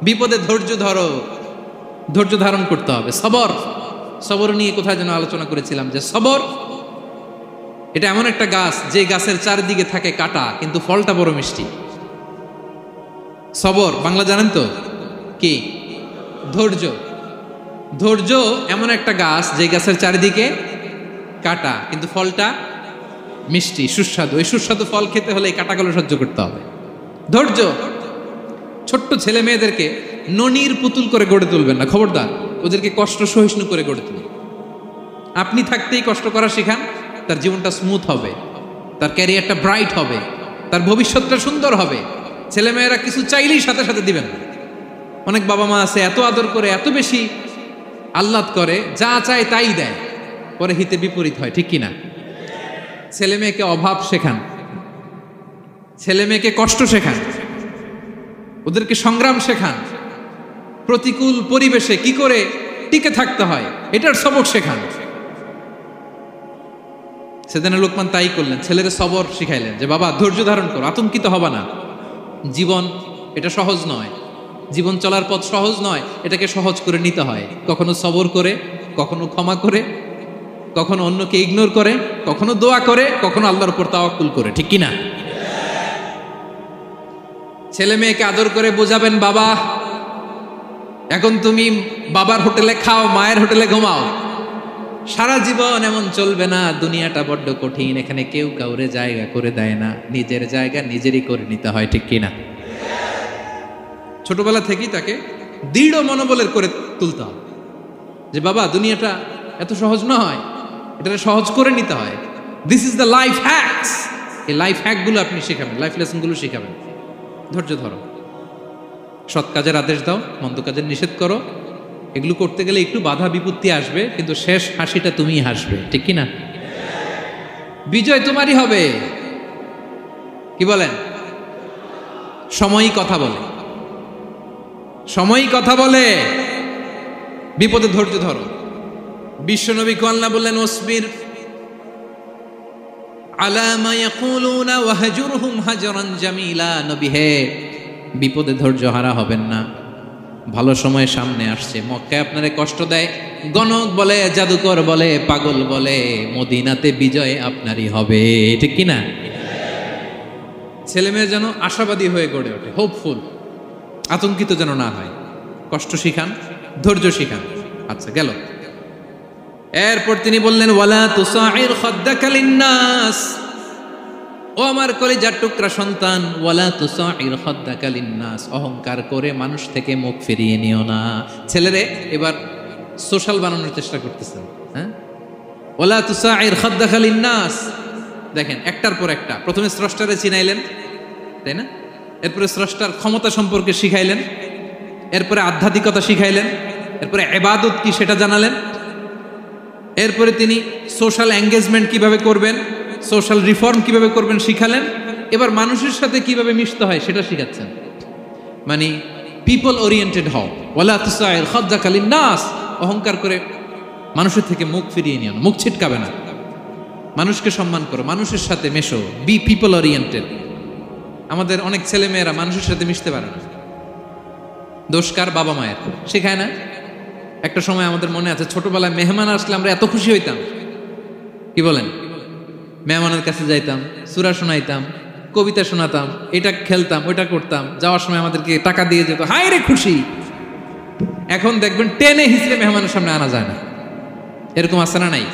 বিপদে ধৈর্য ধরো, ধৈর্য ধারণ করতে হবে। সবর, সবর নিয়ে কোথায় যেন আলোচনা করেছিলাম যে সবর এটা এমন একটা গাছ, যে গাছের চারিদিকে থাকে কাটা, কিন্তু ফলটা বড় মিষ্টি। সবর বাংলা জানেন তো কি? ধৈর্য। ধৈর্য এমন একটা গাছ, যে গাছের চারিদিকে কাটা, কিন্তু ফলটা মিষ্টি, সুস্বাদু। এই সুস্বাদু ফল খেতে হলে এই কাটাগুলো সহ্য করতে হবে। ধৈর্য। ছোট্ট ছেলে মেয়েদেরকে ননির পুতুল করে গড়ে তুলবেন না, খবরদার। ওদেরকে কষ্ট সহিষ্ণু করে গড়ে তুলুন। আপনি থাকতেই কষ্ট করা শিখান, তার জীবনটা স্মুথ হবে, তার ক্যারিয়ারটা ব্রাইট হবে, তার ভবিষ্যৎটা সুন্দর হবে। ছেলেমেয়েরা কিছু চাইলেই সাথে সাথে দিবেন না। অনেক বাবা মা আছে এত আদর করে, এত বেশি আহ্লাদ করে, যা চায় তাই দেয়, পরে হিতে বিপরীত হয়, ঠিক কিনা? ছেলে মেয়েকে অভাব শেখান, ছেলে মেয়েকে কষ্ট শেখান, ওদেরকে সংগ্রাম শেখান, প্রতিকূল পরিবেশে কি করে টিকে থাকতে হয় এটার সবক শেখান। সেদিন লোকমান তাই করলেন, ছেলেরে সবর শিখাইলেন যে বাবা ধৈর্য ধারণ করো, আতঙ্কিত হবা না। জীবন এটা সহজ নয়, জীবন চলার পথ সহজ নয়, এটাকে সহজ করে নিতে হয়। কখনো সবর করে, কখনো ক্ষমা করে, কখনো অন্যকে ইগনোর করে, কখনো দোয়া করে, কখনো আল্লাহর উপর তাওয়াক্কুল করে, ঠিক কিনা? ছেলে মেয়েকে আদর করে বোঝাবেন, বাবা এখন তুমি বাবার হোটেলে খাও, মায়ের হোটেলে ঘুমাও, সারা জীবন এমন চলবে না, দুনিয়াটা বড্ড কঠিন, এখানে কেউ কাউরে জায়গা করে দেয় না, নিজের জায়গা নিজেরই করে নিতে হয়, ঠিক কিনা? ছোটবেলা থেকেই তাকে দৃঢ় মনোবলের করে তুলতে হবে যে বাবা দুনিয়াটা এত সহজ নয়, এটা সহজ করে নিতে হয়। This is the life hacks. এই লাইফ হ্যাকগুলো আপনি শেখাবেন, লাইফ লেসনগুলো শেখাবেন। ধৈর্য ধরো, সৎ কাজের আদেশ দাও, মন্দ কাজের নিষেধ করো। এগুলো করতে গেলে একটু বাধা বিপত্তি আসবে, কিন্তু শেষ হাসিটা তুমিই হাসবে, ঠিক কিনা? বিজয় তোমারই হবে। কি বলেন? সময়ই কথা বলে, সময়ই কথা বলে। বিপদে ধৈর্য ধরো। বিশ্বনবী আল্লাহ বললেন ওয়াসবির আলা মা ইয়াকুলুনা ওয়াহজুরহুম হাজরান জামিলা। নবী হে, বিপদে ধৈর্য হারা হবেন না। ভালো সময় সামনে আসছে, মক্কায় আপনারে কষ্ট দেয়, গণক বলে, জাদুকর বলে, পাগল বলে, মদিনাতে বিজয় আপনারই হবে, ঠিক কিনা? ছেলে মেয়ে যেন আশাবাদী হয়ে গড়ে ওঠে, হোপফুল, আতঙ্কিত যেন না হয়। কষ্ট শিখান, ধৈর্য শিখান। আচ্ছা গেল। এরপর তিনি বললেন ওয়ালা তুসাইর খাদ্দাকা লিন্নাস। ও আমার কলিজার টুকরা সন্তান, ওয়ালা তুসাইর খাদ্দাকা লিন্নাস, অহংকার করে মানুষ থেকে মুখ ফিরিয়ে নিও না। ছেলেরে এবার সোশ্যাল বানানোর চেষ্টা করতেছেন। হ্যাঁ, ওয়ালা তুসাইর খাদ্দাকা লিন্নাস। দেখেন একটার পর একটা, প্রথমে স্রষ্টারে চিনাইলেন, তাই না? এরপরে স্রষ্টার ক্ষমতা সম্পর্কে শিখাইলেন, এরপরে আধ্যাত্মিকতা শিখাইলেন, এরপরে ইবাদত কি সেটা জানালেন, এরপরে তিনি সোশ্যাল এঙ্গেজমেন্ট কিভাবে করবেন, সোশ্যাল রিফর্ম কিভাবে করবেন শিখালেন। এবার মানুষের সাথে কিভাবে মিশতে হয় সেটা শিখাচ্ছেন। মানে পিপল ওরিয়েন্টেড হও। ওয়ালা তুসাইর খাদ্দাকা লিন্নাস, অহংকার করে মানুষের থেকে মুখ ফিরিয়ে নিও না, মুখ ছিটকাবে না। মানুষকে সম্মান করো, মানুষের সাথে মেশো, বি পিপল ওরিয়েন্টেড। আমাদের অনেক ছেলে মেয়েরা মানুষের সাথে মিশতে পারে না। দোষ কার? বাবা মায়ের, শেখায় না। একটা সময় আমাদের মনে আছে, ছোটবেলায় মেহমান আসলে আমরা এত খুশি হইতাম, কি বলেন? মেহমানের কাছে যাইতাম, সূরা শোনাইতাম, কবিতা শোনাতাম, এটা খেলতাম, ওইটা করতাম, যাওয়ার সময় আমাদেরকে টাকা দিয়ে যেত, হায় রে খুশি। এখন দেখবেন টেনে হিসেবে মেহমানের সামনে আনা যায় না। এরকম আছে না নাই?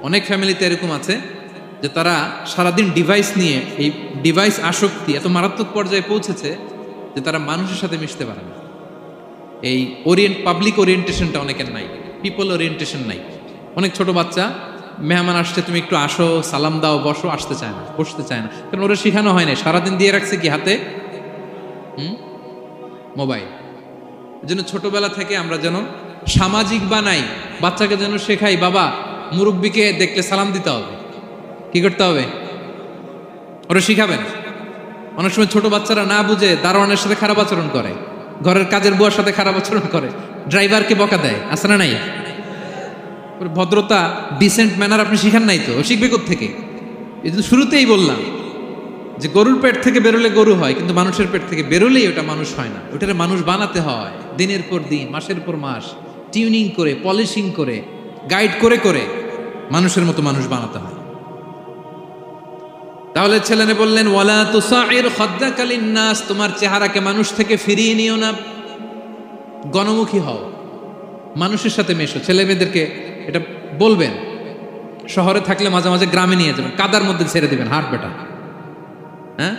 অনেক ফ্যামিলিতে এরকম আছে যে তারা সারাদিন ডিভাইস নিয়ে, এই ডিভাইস আসক্তি এত মারাত্মক পর্যায়ে পৌঁছেছে যে তারা মানুষের সাথে মিশতে পারে না। এই পাবলিক ওরিয়েন্টেশনটা অনেকের নাই, পিপল ওরিয়েন্টেশন নাই। অনেক ছোট বাচ্চা, মেহমান আসছে, তুমি একটু আসো, সালাম দাও, বসো, আসতে চায় না, বসতে চায় না, কারণ ওরা শিখানো হয় না। সারাদিন দিয়ে রাখছে কি হাতে? মোবাইল। যেন ছোটবেলা থেকে আমরা যেন সামাজিক বানাই, বাচ্চাকে যেন শেখাই, বাবা মুরব্বীকে দেখলে সালাম দিতে হবে, কি করতে হবে, ওরা শিখাবেন। অনেক সময় ছোট বাচ্চারা না বুঝে দারোয়ানের সাথে খারাপ আচরণ করে, ঘরের কাজের বুয়ার সাথে খারাপ আচরণ করে, ড্রাইভারকে বকা দেয়, আছে না নাই? ভদ্রতা, ডিসেন্ট ম্যানার আপনি শিখান নাই তো, শিখবে কোত্থেকে? এই জন্য শুরুতেই বললাম যে গরুর পেট থেকে বেরোলে গরু হয়, কিন্তু মানুষের পেট থেকে বেরোলেই ওটা মানুষ হয় না। ওটারে মানুষ বানাতে হয় দিনের পর দিন, মাসের পর মাস, টিউনিং করে, পলিশিং করে, গাইড করে করে মানুষের মতো মানুষ বানাতে হয়। তাহলে ছেলেনে বললেন ওয়ালা তুসাইর খাদ্দাকা লিন্নাস, তোমার চেহারাকে মানুষ থেকে ফিরিয়ে নিও না, গণমুখী হও, মানুষের সাথে মেশো। ছেলে মেয়েদেরকে এটা বলবেন। শহরে থাকলে মাঝে মাঝে গ্রামে নিয়ে যাবেন, কাদার মধ্যে ছেড়ে দিবেন, হাট বেটা, হ্যাঁ,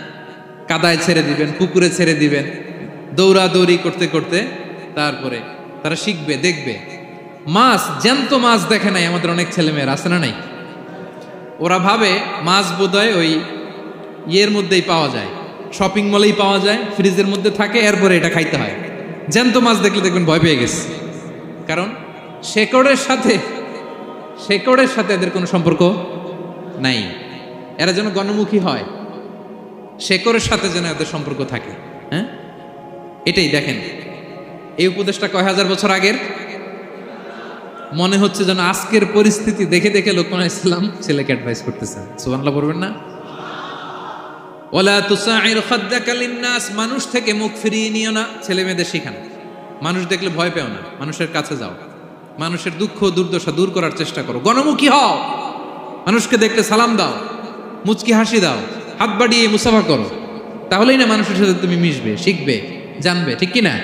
কাদায় ছেড়ে দিবেন, পুকুরে ছেড়ে দিবেন, দৌড়াদৌড়ি করতে করতে তারপরে তারা শিখবে, দেখবে। মাছ, জ্যান্ত মাছ দেখে নাই আমাদের অনেক ছেলে মেয়েরা, আছে না নাই? ওরা ভাবে মাছ বোধহয় ওই ইয়ের মধ্যেই পাওয়া যায়, শপিং মলেই পাওয়া যায়, ফ্রিজের মধ্যে থাকে, এরপরে এটা খাইতে হয়। জ্যান্ত মাছ দেখলে দেখবেন ভয় পেয়ে গেছে, কারণ শেকড়ের সাথে এদের কোনো সম্পর্ক নাই। এরা যেন গণমুখী হয়, শেকড়ের সাথে যেন এদের সম্পর্ক থাকে। হ্যাঁ, এটাই দেখেন, এই উপদেশটা কয় হাজার বছর আগের? মনে হচ্ছে যেন আজকের পরিস্থিতি দেখে দেখে লোকমান ইসলাম ছেলেকে অ্যাডভাইস করতেছেন। সুবহানাল্লাহ বলবেন না? ওয়ালা তুসাইর খাদ্দাকা লিন্নাস, মানুষ থেকে মুখ ফিরিয়ে নিও না, ছেলে মেয়েদের শিখান। মানুষ দেখলে ভয় পেও না, মানুষের কাছে যাও, মানুষের দুঃখ দুর্দশা দূর করার চেষ্টা করো, গণমুখী হও, মানুষকে দেখলে সালাম দাও, মুচকি হাসি দাও, হাত বাড়িয়ে মুসাফা করো, তাহলেই না মানুষের সাথে তুমি মিশবে, শিখবে, জানবে, ঠিক কি না?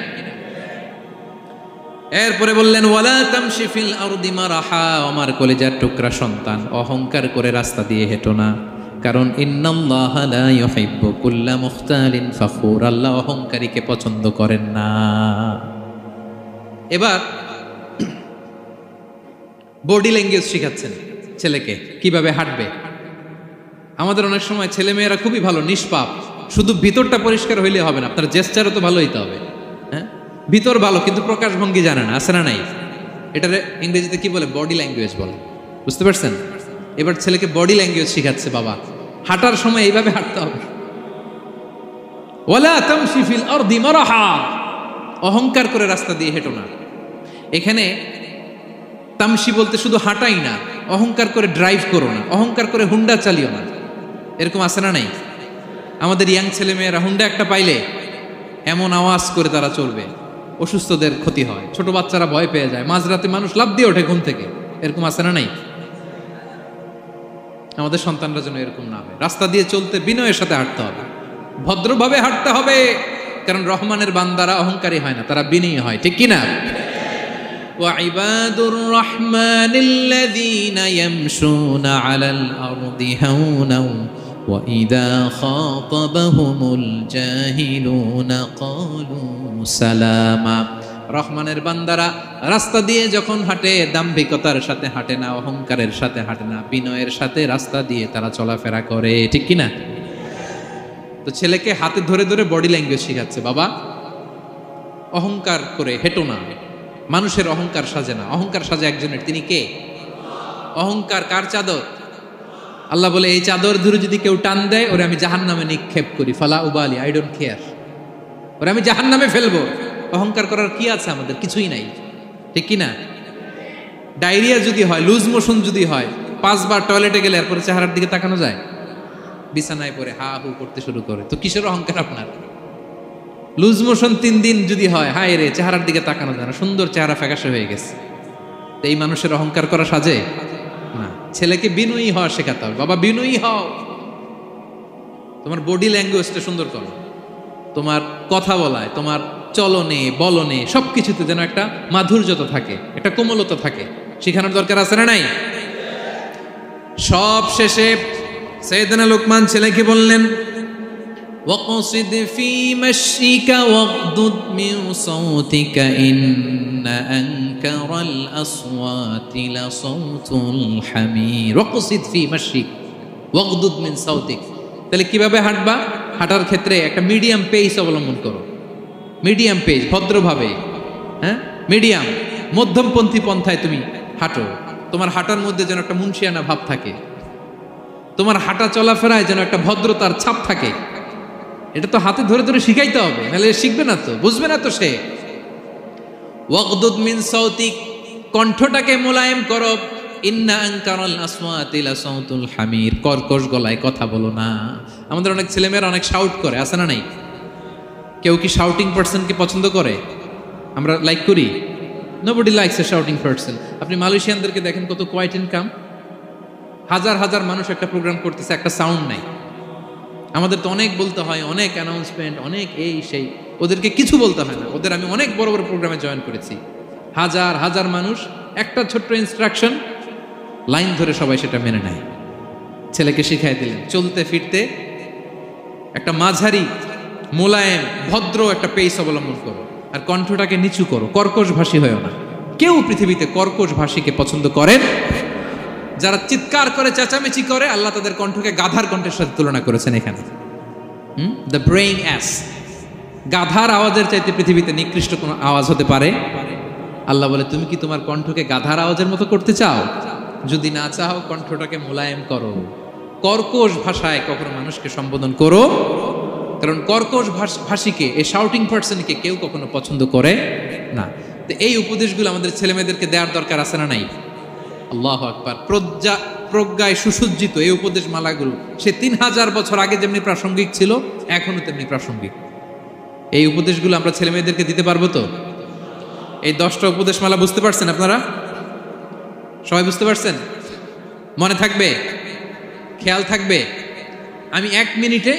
এরপরে বললেন ওয়ালা তামশি ফিল আরদি মারাহা, আমার কলিজার টুকরা সন্তান, অহংকার করে রাস্তা দিয়ে হেঁটো না, কারণ ইন্নাল্লাহা লা ইউহিব্বু কুল্লা মুখতালিন ফাখুর, আল্লাহ অহংকারীকে পছন্দ করেন না। এবার বডি ল্যাঙ্গুয়েজ শিখাচ্ছেন ছেলেকে, কিভাবে হাঁটবে। আমাদের অনেক সময় ছেলে মেয়েরা খুবই ভালো, নিষ্পাপ, শুধু ভিতরটা পরিষ্কার হইলে হবে না, আপনার জেস্টারও তো ভালো হইতে হবে। হ্যাঁ, ভিতর ভালো কিন্তু প্রকাশভঙ্গি জানে না, আছে না নাই? এটার ইংরেজিতে কি বলে? বডি ল্যাঙ্গুয়েজ বলে, বুঝতে পারছেন? এবার ছেলেকে বডি ল্যাঙ্গুয়েজ শিখাচ্ছে বাবা, হাঁটার সময় এইভাবে হাঁটতে হবে। ওয়ালা তামশি ফিল আরদি মারাহা, অহংকার করে রাস্তা দিয়ে হেঁটো না। এখানে তামশি বলতে শুধু হাঁটাই না, অহংকার করে ড্রাইভ করো না, অহংকার করে হুন্ডা চালিও না। এরকম আছে না নাই? আমাদের ইয়াং ছেলে মেয়েরা হুন্ডা একটা পাইলে এমন আওয়াজ করে তারা চলবে, অসুস্থদের ক্ষতি হয়, ছোট বাচ্চারা ভয় পেয়ে যায়, মাঝরাতে মানুষ লাফ দিয়ে ওঠে ঘুম থেকে। এরকম আছে না নাই? আমাদের সন্তানরা যেন এরকম না হয়। রাস্তা দিয়ে চলতে বিনয়ের সাথে হাঁটতে হবে, ভদ্রভাবে হাঁটতে হবে, কারণ রহমানের বান্দারা অহংকারী হয় না, তারা বিনয়ী হয়, ঠিক কিনা? ওয়াইবাদুর রাহমানিল্লাযীনা ইয়ামশুনা আলাল আরদি হাওনা ওয়া ইযা খাতাবাহুমুল জাহিলুনা ক্বালু সালামা। রহমানের বান্দারা রাস্তা দিয়ে যখন হাঁটে দাম্ভিকতার সাথে হাঁটে না, অহংকারের সাথে হাঁটে না, বিনয়ের সাথে রাস্তা দিয়ে তারা চলাফেরা করে, ঠিক কিনা? তো ছেলেকে হাতে ধরে ধরে বডি ল্যাঙ্গুয়েজ শিখাচ্ছে, বাবা অহংকার করে হেঁটো না, মানুষের অহংকার সাজে না, অহংকার সাজে একজনের, তিনি কে? অহংকার কার চাদর? আল্লাহ বলে এই চাদর ধরে যদি কেউ টান দেয় ওরে আমি জাহান্নামে নিক্ষেপ করি, ফালা উবালি, আই ডোন্ট কেয়ার, ওরে আমি জাহান্নামে ফেলবো। অহংকার করার কি আছে আমাদের? কিছুই নাই, ঠিক কিনা? ডায়রিয়া যদি হয়, লুজ মোশন যদি হয়, 5 বার টয়লেটে গেলে এরপরে চেহারার দিকে তাকানো যায়? বিছানায় পড়ে হা হু করতে শুরু করে, তো কিসের অহংকার আপনার? লুজ মোশন 3 দিন যদি হয়, হায় রে, চেহারার দিকে তাকানো যায় না, সুন্দর চেহারা ফ্যাকাশে হয়ে গেছে, তো এই মানুষের অহংকার করা সাজে না। ছেলেকে বিনয়ী হওয়া শেখাতে হবে, বাবা বিনয়ী হও, তোমার বডি ল্যাঙ্গুয়েজটা সুন্দর করো, তোমার কথা বলায়, তোমার চলনে বলনে সবকিছুতে যেন একটা মাধুর্যতা থাকে, একটা কোমলতা থাকে, শেখানোর দরকার আছে না নাই? সব শেষে সাইয়েদনা লোকমান ছেলেকে বললেন ওয়াকসিদ ফি মাশিকা ওয়াগদুদ মিন সাওতিকা ইন্না আনকারাল আসওয়াতি লা সাওতুল হামির। ওয়াকসিদ ফি মাশিক ওয়াগদুদ মিন সাওতিক, তাহলে কিভাবে হাঁটবা? হাঁটার ক্ষেত্রে একটা মিডিয়াম পেস অবলম্বন করো, মিডিয়াম পেস, ভদ্রভাবে, হ্যাঁ, মিডিয়াম মধ্যমপন্থী পন্থায় তুমি হাঁটো। তোমার হাঁটার মধ্যে যেন একটা মুনশিয়ানা ভাব থাকে, তোমার হাঁটা চলাফেরায় যেন একটা ভদ্রতার ছাপ থাকে। এটা তো হাতে ধরে ধরে শিখাইতে হবে, নাহলে শিখবে না তো, বুঝবে না তো সে। ওয়াগদুদ মিন সাওতিক, কণ্ঠটাকে মোলায়েম করো। ইন্না আনকারাল আসওয়াতি লা সাওতুল হামির, কর্কশ গলায় কথা বলো না। আমাদের অনেক ছেলেমেয়েরা অনেক শাউট করে, আছে না নাই? কেউ কি শাউটিং পারসনকে পছন্দ করে? আমরা লাইক করি? Nobody likes a shouting person. আপনি মালয়েশিয়ানদেরকে দেখেন কত কোয়াইট এন্ড কাম, হাজার হাজার মানুষ একটা প্রোগ্রাম করতেছে, একটা সাউন্ড নাই। আমাদের তো অনেক বলতে হয়, অনেক অ্যানাউন্সমেন্ট, অনেক এই সেই, ওদেরকে কিছু বলতে হয় না। ওদের আমি অনেক বড় বড় প্রোগ্রামে জয়েন করেছি, হাজার হাজার মানুষ, একটা ছোট্ট ইনস্ট্রাকশন, লাইন ধরে সবাই সেটা মেনে নেয়। ছেলেকে শিখাই দিলেন চলতে ফিরতে একটা মাঝারি মোলায়েম ভদ্র একটা পেস অবলম্বন করো, আর কণ্ঠটাকে নিচু করো, কর্কশ ভাষী হয়েও না। কেউ পৃথিবীতে কর্কশ ভাষীকে পছন্দ করেন? যারা চিৎকার করে চেঁচামেচি করে, আল্লাহ তাদের কণ্ঠকে গাধার কণ্ঠের সাথে তুলনা করেছেন এখানে। দ্য ব্রেইং অ্যাস, গাধার আওয়াজের চাইতে পৃথিবীতে নিকৃষ্ট কোনো আওয়াজ হতে পারে? আল্লাহ বলে তুমি কি তোমার কণ্ঠকে গাধার আওয়াজের মতো করতে চাও? যদি না চাও, কণ্ঠটাকে মোলায়েম করো, কর্কশ ভাষায় কখনো মানুষকে সম্বোধন করো, কারণ কর্কশ ভাষীকে, এই শাউটিং পার্সনকে কেউ কখনো পছন্দ করে না। তো এই উপদেশগুলো আমাদের ছেলে মেয়েদেরকে দেওয়ার দরকার আছে না নাই? আল্লাহু আকবার। প্রজ্ঞায় সুসজ্জিত এই উপদেশ মালাগুলো সে 3000 বছর আগে যেমনি প্রাসঙ্গিক ছিল, এখনো তেমনি প্রাসঙ্গিক। এই উপদেশগুলো আমরা ছেলে মেয়েদেরকে দিতে পারবো তো? এই 10টা উপদেশ মালা বুঝতে পারছেন আপনারা? সবাই বুঝতে পারছেন? মনে থাকবে? খেয়াল থাকবে? আমি 1 মিনিটে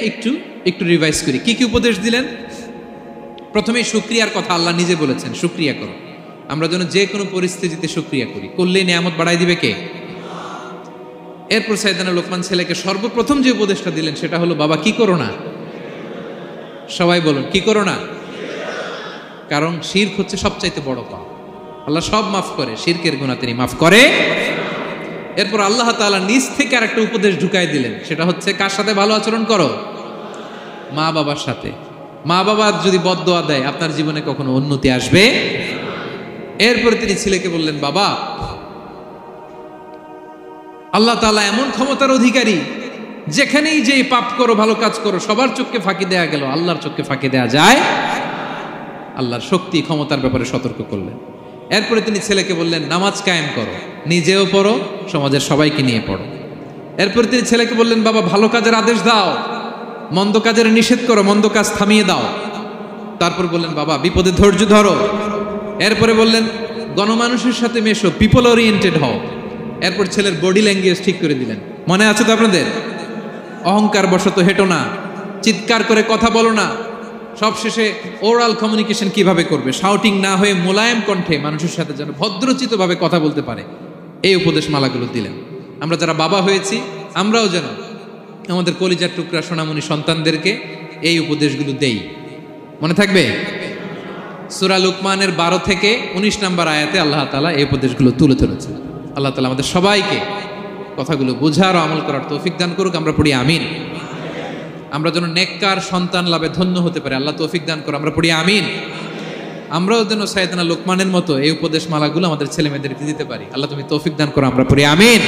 একটু রিভাইজ করি। কি কি উপদেশ দিলেন? প্রথমে শুকরিয়ার কথা আল্লাহ নিজে বলেছেন, শুকরিয়া করো। আমরা যেন যে কোনো পরিস্থিতিতে শুকরিয়া করি, করলেই নিয়ামত বাড়াই দিবে কে? এরপর সাইয়েদনা লোকমান ছেলেকে সর্বপ্রথম যে উপদেশটা দিলেন সেটা হলো, বাবা কি করো না? সবাই বলুন, কি করো না? কারণ শিরক হচ্ছে সবচাইতে বড় পাপ। আল্লাহ সব মাফ করে, শিরকের গুনাহ তিনি মাফ করে। এরপর আল্লাহ তাআলা নিজ থেকে আরেকটা উপদেশ ঢুকাই দিলেন, সেটা হচ্ছে কার সাথে ভালো আচরণ করো? মা বাবার সাথে। মা বাবা যদি বদদোয়া দেয় আপনার জীবনে কখনো উন্নতি আসবে? এরপরে তিনি ছেলেকে বললেন, বাবা আল্লাহ তাআলা এমন ক্ষমতার অধিকারী, যেখানেই যে পাপ করো ভালো কাজ করো সবার চোখকে ফাঁকি দেয়া গেল, আল্লাহর চোখকে ফাঁকি দেয়া যায়? আল্লাহর শক্তি ক্ষমতার ব্যাপারে সতর্ক করলেন। এরপরে তিনি ছেলেকে বললেন, নামাজ কায়েম করো, নিজেও পড়ো, সমাজের সবাইকে নিয়ে পড়ো। এরপরে তিনি ছেলেকে বললেন, বাবা ভালো কাজের আদেশ দাও, মন্দ কাজের নিষেধ করো, মন্দ কাজ থামিয়ে দাও। তারপর বললেন, বাবা বিপদে ধৈর্য ধরো। এরপরে বললেন, গণমানুষের সাথে মেশো, পিপল ওরিয়েন্টেড হও। এরপর ছেলের বডি ল্যাঙ্গুয়েজ ঠিক করে দিলেন। মনে আছে তো আপনাদের? অহংকার বশত হেঁটো না, চিৎকার করে কথা বলো না। সবশেষে ওরাল কমিউনিকেশন কিভাবে করবে, শাউটিং না হয়ে মোলায়েম কণ্ঠে মানুষের সাথে যেন ভদ্রচিতভাবে কথা বলতে পারে, এই উপদেশ মালাগুলো দিলেন। আমরা যারা বাবা হয়েছি আমরাও যেন আমাদের কলিজার টুকরা সোনামণি সন্তানদেরকে এই উপদেশগুলো দেই। মনে থাকবে? সূরা লুকমানের 12 থেকে 19 নম্বর আয়াতে আল্লাহ তাআলা এই উপদেশগুলো তুলে ধরেছেন। আল্লাহ তাআলা আমাদের সবাইকে কথাগুলো বোঝার ও আমল করার তৌফিক দান করুক। আমরা পড়ি আমিন। আমরা যেন নেককার সন্তান লাভে ধন্য হতে পারি, আল্লাহ তৌফিক দান করো। আমরা পড়ি আমিন। আমরাও যেন সাইয়েদনা লোকমানের মতো এই উপদেশ মালাগুলো আমাদের ছেলে মেয়েদেরকে দিতে পারি, আল্লাহ তুমি তৌফিক দান করো। আমরা পড়ি আমিন।